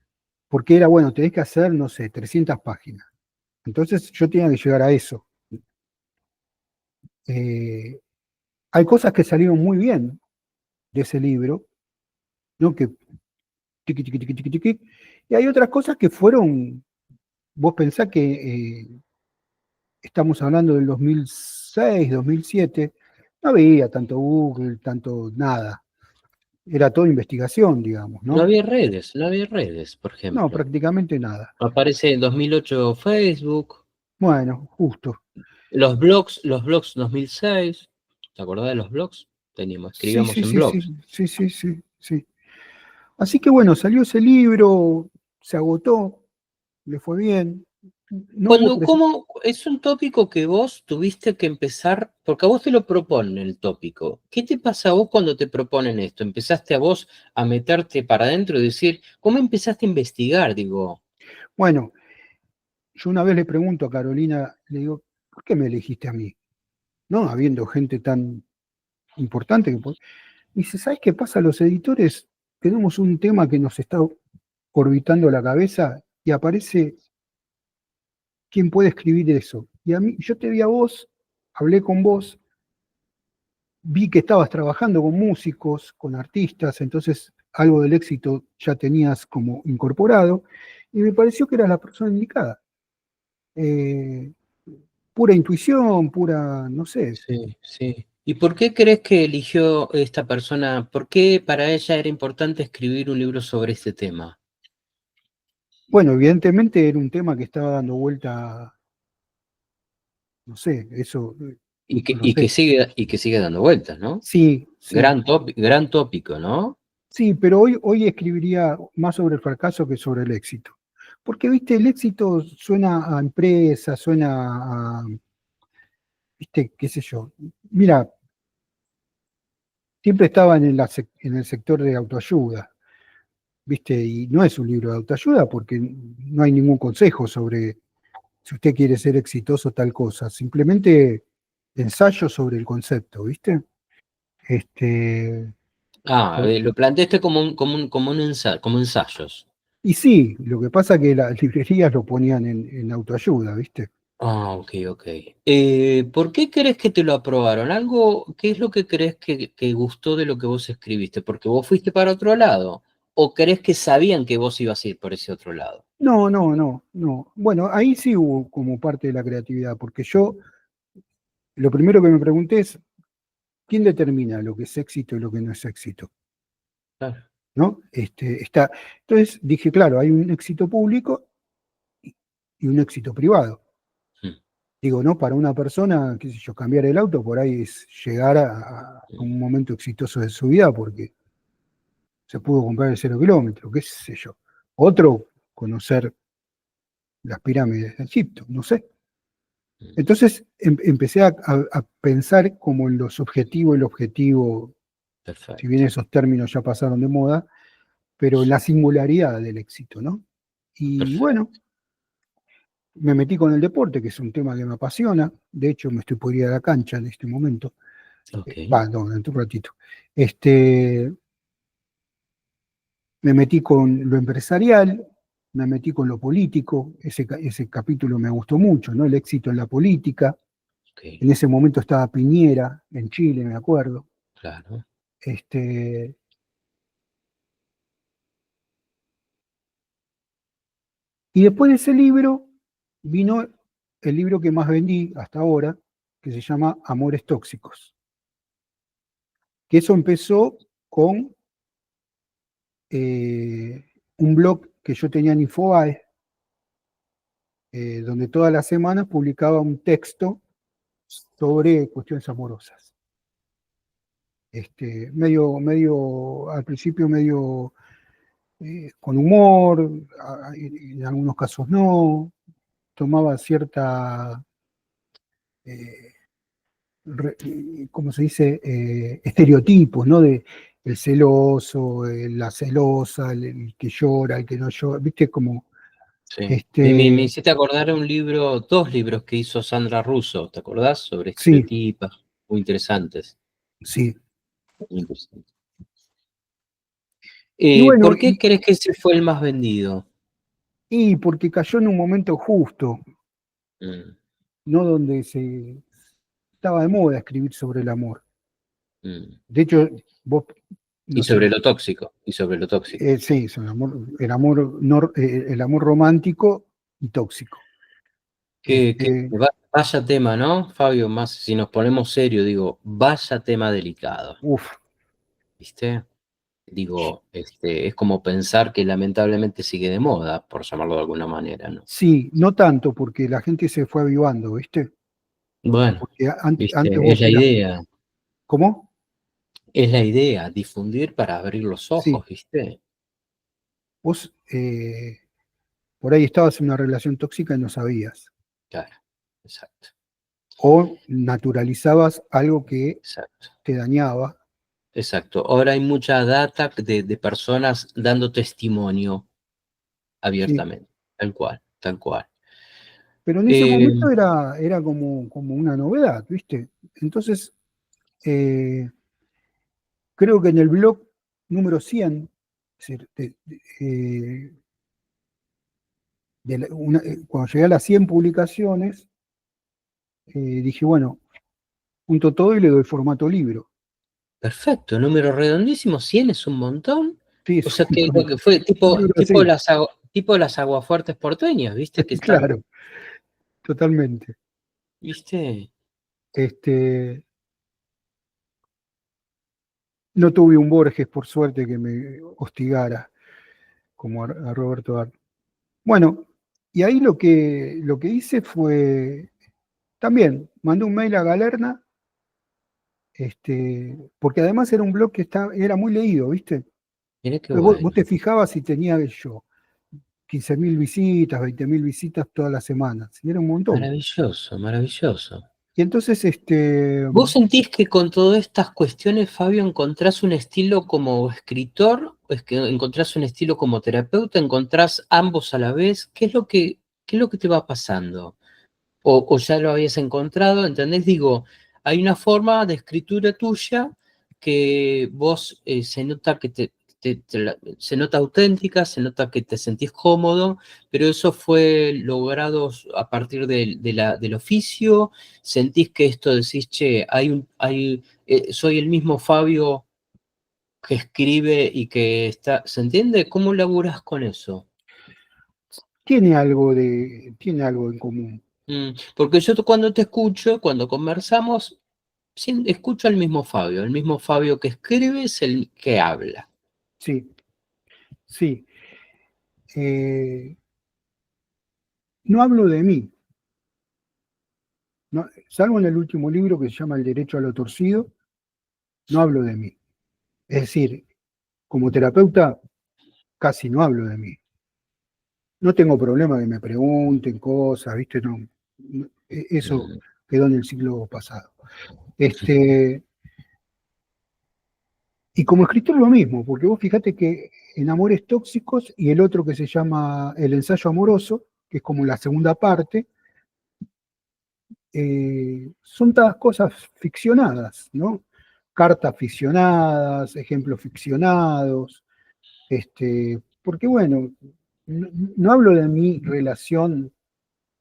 porque era, bueno, tenés que hacer, no sé, 300 páginas. Entonces yo tenía que llegar a eso. Eh, Hay cosas que salieron muy bien de ese libro, ¿no? Que tiqui, tiqui, tiqui, tiqui, tiqui, y hay otras cosas que fueron, vos pensás que estamos hablando del 2006, 2007, no había tanto Google, tanto nada, era todo investigación, digamos, ¿no? no había redes, por No, ejemplo. prácticamente nada. Aparece en 2008 Facebook, Bueno, justo. los blogs 2006. ¿Te acordás de los blogs? Sí, Escribíamos sí, en sí, sí, blogs. sí, sí, sí, sí. Así que bueno, salió ese libro, se agotó, le fue bien. No hubo ¿Cómo es un tópico que vos tuviste que empezar, porque a vos te lo proponen el tópico? ¿Qué te pasa a vos cuando te proponen esto? ¿Empezaste a vos a meterte para adentro y decir, cómo empezaste a investigar? Digo, Bueno, yo una vez le pregunto a Carolina, le digo, ¿por qué me elegiste a mí? ¿No? Habiendo gente tan importante que... Y dice, ¿sabes qué pasa? Los editores tenemos un tema que nos está orbitando la cabeza y aparece quién puede escribir eso. Y a mí, yo te vi a vos, hablé con vos, vi que estabas trabajando con músicos, con artistas, entonces algo del éxito ya tenías como incorporado, y me pareció que eras la persona indicada. Eh, Pura intuición, pura, no sé. sí, sí. ¿Y por qué crees que eligió esta persona? ¿Por qué para ella era importante escribir un libro sobre este tema? Bueno, evidentemente era un tema que estaba dando vuelta, no sé, eso no lo sé. Y que sigue dando vueltas, ¿no? Sí, sí, Gran tópico, ¿no? sí, pero hoy escribiría más sobre el fracaso que sobre el éxito. Porque, viste, el éxito suena a empresa, suena a, viste, qué sé yo. Mira, siempre estaba en el sector de autoayuda, viste, y no es un libro de autoayuda porque no hay ningún consejo sobre si usted quiere ser exitoso tal cosa, simplemente ensayo sobre el concepto, viste. Este, Lo planteaste como ensayos. y sí, lo que pasa es que las librerías lo ponían en autoayuda, viste. Ok, ok. ¿Por qué crees que te lo aprobaron? ¿Qué es lo que crees que gustó de lo que vos escribiste? ¿Porque vos fuiste para otro lado? ¿O crees que sabían que vos ibas a ir por ese otro lado? No, no, no, no. Bueno, ahí sí hubo como parte de la creatividad, porque yo lo primero que me pregunté es, ¿quién determina lo que es éxito y lo que no es éxito? Claro. ¿No? Entonces dije, claro, hay un éxito público y un éxito privado. Mm, Digo, ¿no? Para una persona, qué sé yo, cambiar el auto por ahí es llegar a mm, un momento exitoso de su vida porque se pudo comprar el 0 kilómetro, qué sé yo. Otro, conocer las pirámides de Egipto, no sé. mm. Entonces empecé a pensar como en lo subjetivo y lo objetivo, si bien Perfecto, esos términos ya pasaron de moda, pero en la singularidad del éxito, ¿no? Y bueno, perfecto. me metí con el deporte, que es un tema que me apasiona. De hecho, me estoy por ir a la cancha en este momento. Ok, No, en un ratito. Este, Me metí con lo empresarial, me metí con lo político. Ese capítulo me gustó mucho, ¿no? El éxito en la política. ok, En ese momento estaba Piñera en Chile, me acuerdo. claro. Este, y después de ese libro vino el libro que más vendí hasta ahora, que se llama Amores Tóxicos. Que eso empezó con un blog que yo tenía en Infobae, donde todas las semanas publicaba un texto sobre cuestiones amorosas. Al principio medio con humor, en algunos casos no, tomaba cierta, eh, ¿cómo se dice? Estereotipos, ¿no? De el celoso, la celosa, el que llora, el que no llora, viste, como, Sí. Me este, hiciste acordar un libro, dos libros que hizo Sandra Russo, ¿te acordás? Sobre sí, estereotipas, muy interesantes. sí. Muy interesantes. Y bueno, ¿Por qué crees que ese fue el más vendido? y porque cayó en un momento justo, Mm, ¿no? Donde se estaba de moda escribir sobre el amor. mm. De hecho, vos, Y no sé, sobre lo tóxico, y sobre lo tóxico. sí, es el amor romántico y tóxico. Este, Vaya tema, ¿no, Fabio? Más si nos ponemos serio, digo, vaya tema delicado, uf, ¿viste? Digo, es como pensar que lamentablemente sigue de moda, por llamarlo de alguna manera, ¿no? sí, no tanto porque la gente se fue avivando, ¿viste? Bueno, Porque antes ¿viste? vos eras, ¿cómo? Es la idea, difundir para abrir los Sí, ojos, ¿viste? vos por ahí estabas en una relación tóxica y no sabías. Claro, exacto, O naturalizabas algo que exacto, te dañaba. exacto. Ahora hay mucha data de personas dando testimonio Sí, abiertamente, tal cual, tal cual. pero en ese Eh, momento era como una novedad, ¿viste? Entonces, eh, creo que en el blog número 100, es decir, cuando llegué a las 100 publicaciones, dije, bueno, junto todo y le doy formato libro. Perfecto, número redondísimo, 100 es un montón. Sí, O es sea un que lo montón. que fue Un libro así, tipo las aguafuertes porteñas, ¿viste? Que están, claro, totalmente. ¿viste? Este, no tuve un Borges, por suerte, que me hostigara, como a Roberto Art. Bueno, y ahí lo que hice fue, también, mandé un mail a Galerna, porque además era un blog que era muy leído, ¿viste? Mirá qué Vos bueno. te fijabas si tenía yo 15.000 visitas, 20.000 visitas todas las semanas, y era un montón. Maravilloso, maravilloso. Y entonces, ¿Vos sentís que con todas estas cuestiones, Fabio, encontrás un estilo como escritor? ¿O es que encontrás un estilo como terapeuta? ¿Encontrás ambos a la vez? ¿Qué es lo que te va pasando? O ya lo habías encontrado, ¿entendés? Digo, hay una forma de escritura tuya que vos se nota que se nota auténtica, se nota que te sentís cómodo, pero eso fue logrado a partir del oficio. ¿Sentís que esto decís, che, soy el mismo Fabio que escribe y que está, ¿se entiende? ¿Cómo laburás con eso? tiene algo en común. Porque yo cuando te escucho, cuando conversamos, escucho al mismo Fabio. El mismo Fabio que escribe es el que habla. Sí, sí. Eh, no hablo de mí, no, salvo en el último libro que se llama El derecho a lo torcido, no hablo de mí. Es decir, como terapeuta casi no hablo de mí. No tengo problema de que me pregunten cosas, ¿viste? No, eso Mm, quedó en el siglo pasado. Este, y como escritor lo mismo, porque vos fíjate que en Amores Tóxicos y el otro que se llama El ensayo amoroso, que es como la segunda parte, son todas cosas ficcionadas, ¿no? Cartas ficcionadas, ejemplos ficcionados, porque bueno, no hablo de mi relación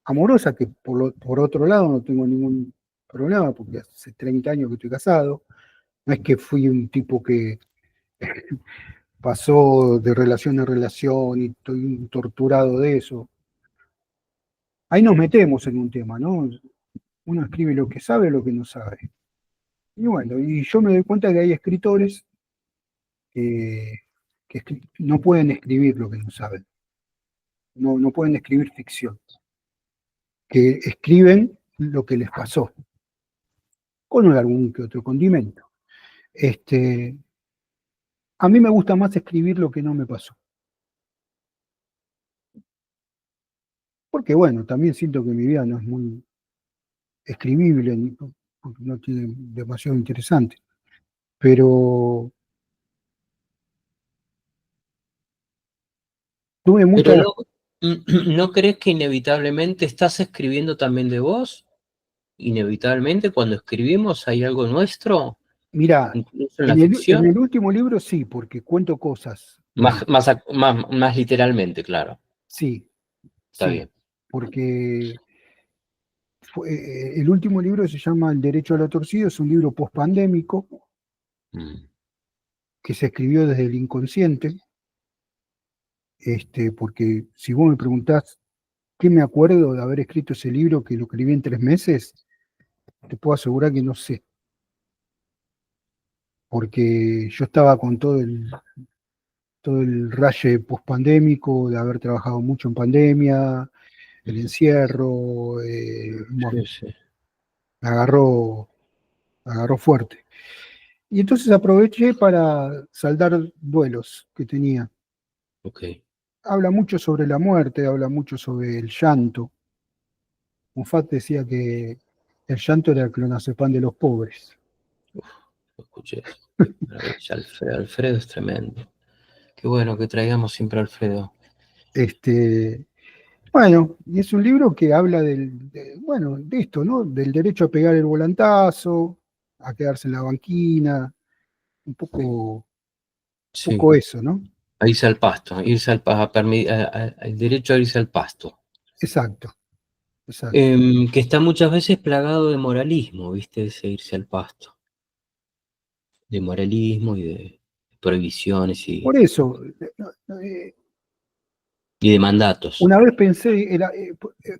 amorosa, que por otro lado no tengo ningún problema porque hace 30 años que estoy casado. No es que fui un tipo que pasó de relación a relación y estoy torturado de eso. Ahí nos metemos en un tema, ¿no? Uno escribe lo que sabe, lo que no sabe. Y bueno, y yo me doy cuenta que hay escritores que, no pueden escribir lo que no saben, no pueden escribir ficción, que escriben lo que les pasó, con algún que otro condimento. A mí me gusta más escribir lo que no me pasó. Porque bueno, también siento que mi vida no es muy escribible, porque no tiene demasiado interesante. Pero tuve Pero muchas, no, ¿no crees que inevitablemente estás escribiendo también de vos? Inevitablemente cuando escribimos hay algo nuestro, mira, incluso en la en ficción, el último libro sí, porque cuento cosas de más, ahí. más literalmente, claro, Sí, está sí, bien. porque el último libro se llama El derecho a lo torcido, es un libro pospandémico Mm. que se escribió desde el inconsciente, porque si vos me preguntás qué me acuerdo de haber escrito ese libro, que lo escribí en 3 meses, te puedo asegurar que no sé, porque yo estaba con todo el raye pospandémico, de haber trabajado mucho en pandemia, el Ujú. encierro, bueno, Sí, sí, me agarró fuerte. Y entonces aproveché para saldar duelos que tenía. ok. Habla mucho sobre la muerte, habla mucho sobre el llanto. Moffat decía que el llanto era el clonazepam de los pobres. Lo escuché eso. Maravilla, Alfredo. Alfredo es tremendo. Qué bueno que traigamos siempre a Alfredo. Este, bueno, y es un libro que habla bueno, de esto, ¿no? Del derecho a pegar el volantazo, a quedarse en la banquina, un Sí, poco eso, ¿no? a irse al pasto, irse al el derecho a irse al pasto. Exacto, exacto. Que está muchas veces plagado de moralismo, ¿viste? Ese irse al pasto. De moralismo y de prohibiciones Por eso, y de mandatos. una vez pensé,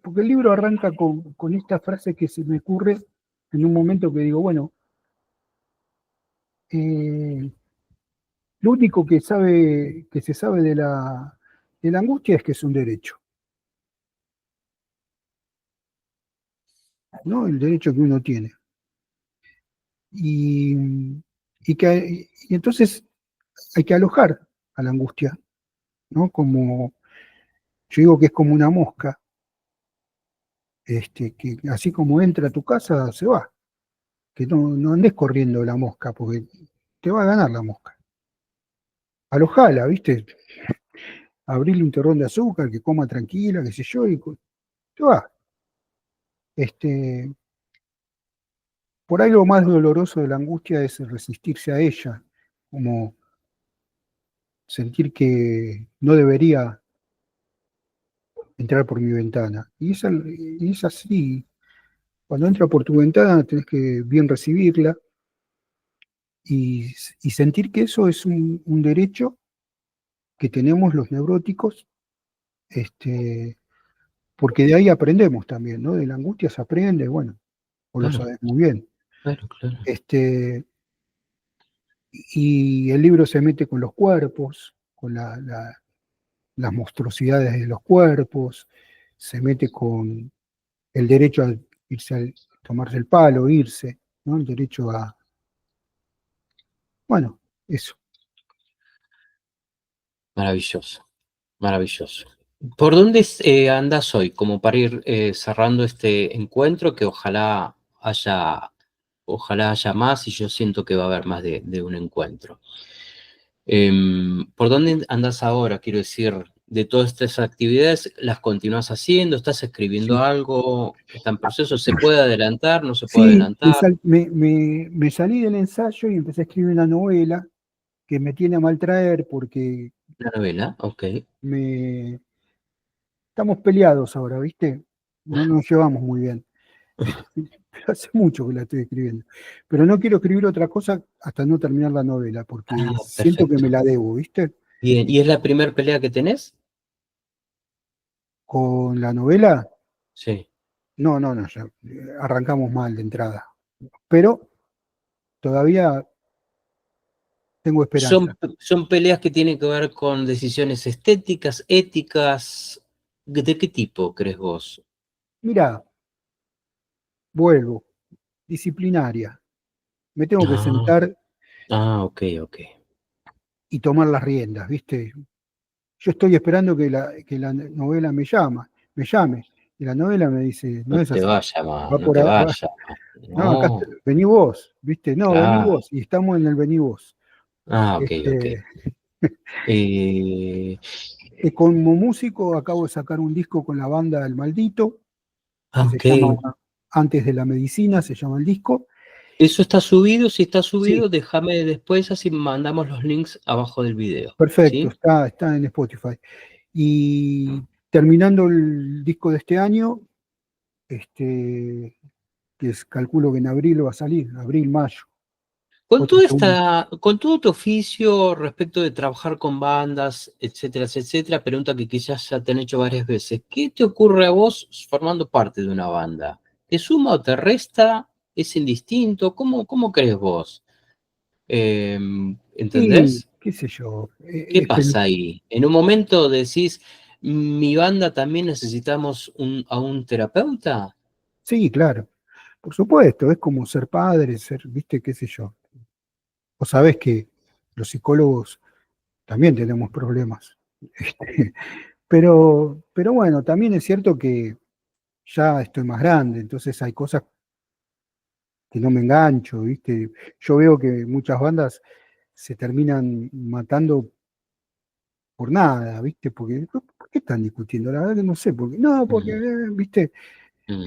porque el libro arranca con esta frase que se me ocurre en un momento que digo, bueno, eh, lo único que se sabe de la angustia es que es un derecho, ¿no? El derecho que uno tiene. Y, y entonces hay que alojar a la angustia, ¿no? Como yo digo que es como una mosca, que así como entra a tu casa, se va. Que no andes corriendo la mosca, porque te va a ganar la mosca. Alojala, ¿viste? Abrirle un terrón de azúcar, que coma tranquila, qué sé yo, y te va. Este, por ahí lo más doloroso de la angustia es resistirse a ella, como sentir que no debería entrar por mi ventana. Y es así. Cuando entra por tu ventana tenés que bien recibirla y, y sentir que eso es un derecho que tenemos los neuróticos, este, porque de ahí aprendemos también, ¿no? De la angustia se aprende, bueno, vos lo Claro, sabés muy bien. claro, claro. Este, y el libro se mete con los cuerpos, con las monstruosidades de los cuerpos, se mete con el derecho a irse tomarse el palo, irse, ¿no? El derecho a, bueno, eso. Maravilloso, maravilloso. ¿Por dónde andas hoy? Como para ir cerrando este encuentro, que ojalá haya más, y yo siento que va a haber más de un encuentro. ¿Por dónde andas ahora? Quiero decir, de todas estas actividades, ¿las continúas haciendo? ¿Estás escribiendo Sí, algo? ¿Está en proceso? ¿Se puede adelantar? ¿No se puede sí, adelantar? me salí del ensayo y empecé a escribir una novela que me tiene a mal traer porque ¿Una novela? Ok. me, estamos peleados ahora, ¿viste? No nos llevamos muy bien. Hace mucho que la estoy escribiendo. Pero no quiero escribir otra cosa hasta no terminar la novela, porque Ah, siento que me perfecto. la debo, ¿viste? Bien, ¿y es la primera pelea que tenés? Con la novela, Sí. no, no, no, ya, arrancamos mal de entrada. Pero todavía tengo esperanza. Son peleas que tienen que ver con decisiones estéticas, éticas. ¿De qué tipo crees vos? Mira, vuelvo, disciplinaria. Me tengo que Ah, sentar ok, ok. y tomar las riendas, ¿viste? Yo estoy esperando que la novela me llame. Y la novela me dice, no No es te así. vaya más, Va no por te ahí, vaya más. no, acá No, vení vos, ¿viste? No, vení claro. vos. Y estamos en el vení vos. Ah, ok, ok. Este, Eh, como músico acabo de sacar un disco con la banda El Maldito, que se ok. llama Antes de la Medicina, se llama el disco. Eso está subido, si está Sí, subido, déjame después, así mandamos los links abajo del video, perfecto, ¿sí? está en Spotify. Y terminando el disco de este año, este, calculo que en abril va a salir, abril, mayo. Otro segundo. Con todo tu oficio respecto de trabajar con bandas, etcétera, etcétera, pregunta que quizás ya te han hecho varias veces. ¿Qué te ocurre a vos formando parte de una banda? ¿Te suma o te resta? ¿Es indistinto? ¿Cómo crees vos? Eh, Y ¿Entendés? qué sé yo, ¿Qué pasa ahí? En un momento decís, mi banda también necesitamos a un terapeuta. sí, claro, por supuesto, es como ser padre, viste, qué sé yo. Vos sabés que los psicólogos también tenemos problemas. Este, pero bueno, también es cierto que ya estoy más grande, entonces hay cosas que no me engancho, ¿viste? Yo veo que muchas bandas se terminan matando por nada, ¿viste? Porque, ¿por qué están discutiendo? La verdad que no sé, porque, no, porque, Mm, ¿viste? mm,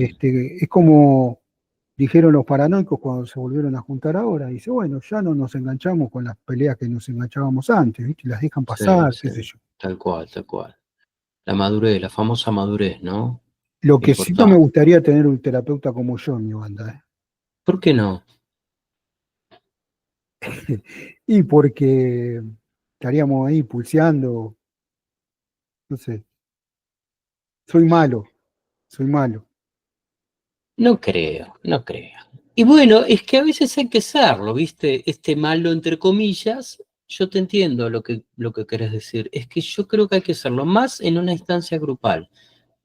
Es como dijeron los paranoicos cuando se volvieron a juntar ahora, dice, bueno, ya no nos enganchamos con las peleas que nos enganchábamos antes, ¿viste? Las dejan sí, pasar, qué sí, sé yo. tal cual, tal cual. La madurez, la famosa madurez, ¿no? Lo que sí no me Importante. gustaría tener un terapeuta como yo en mi banda, ¿eh? ¿Por qué no? Y porque estaríamos ahí pulseando, no sé, soy malo, soy malo. No creo, no creo. Y bueno, es que a veces hay que serlo, ¿viste? Este malo, entre comillas, yo te entiendo lo que querés decir. Es que yo creo que hay que serlo más en una instancia grupal.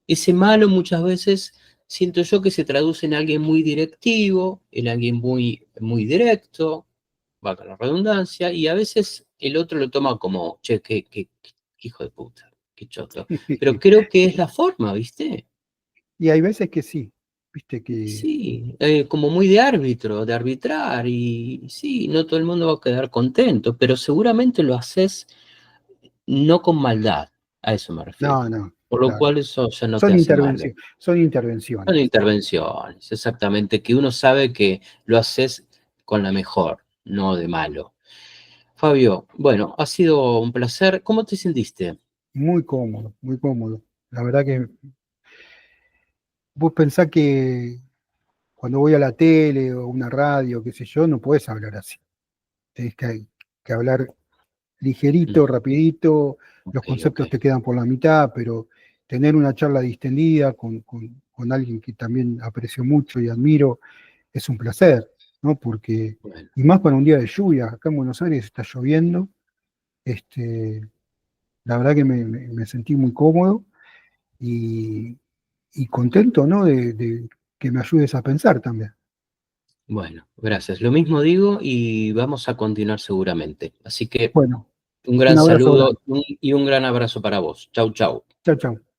Ese malo muchas veces siento yo que se traduce en alguien muy directivo, en alguien muy directo, valga la redundancia, y a veces el otro lo toma como, che, qué hijo de puta, qué choto. Pero creo que es la forma, ¿viste? Y hay veces que sí, viste Y que, sí, como muy de árbitro, de arbitrar, y sí, no todo el mundo va a quedar contento, pero seguramente lo haces no con maldad, a eso me refiero. no, no, Por lo claro. cual eso ya no te hace malo. Son Son intervenciones. intervenciones, exactamente, que uno sabe que lo haces con la mejor, no de malo. Fabio, bueno, ha sido un placer. ¿Cómo te sentiste? Muy cómodo, muy cómodo. La verdad que vos pensás que cuando voy a la tele o una radio, qué sé yo, no podés hablar así. Tenés que hablar ligerito, No, rapidito, los ok, ok. conceptos te quedan por la mitad, pero tener una charla distendida con alguien que también aprecio mucho y admiro es un placer, ¿no? Porque, Bueno, y más para un día de lluvia, acá en Buenos Aires está lloviendo, este, la verdad que me sentí muy cómodo y, y contento, ¿no? De que me ayudes a pensar también. bueno, gracias. Lo mismo digo y vamos a continuar seguramente. Así que Bueno, un un gran abrazo saludo grande. y un gran abrazo para vos. Chau, chau. Chao, chao.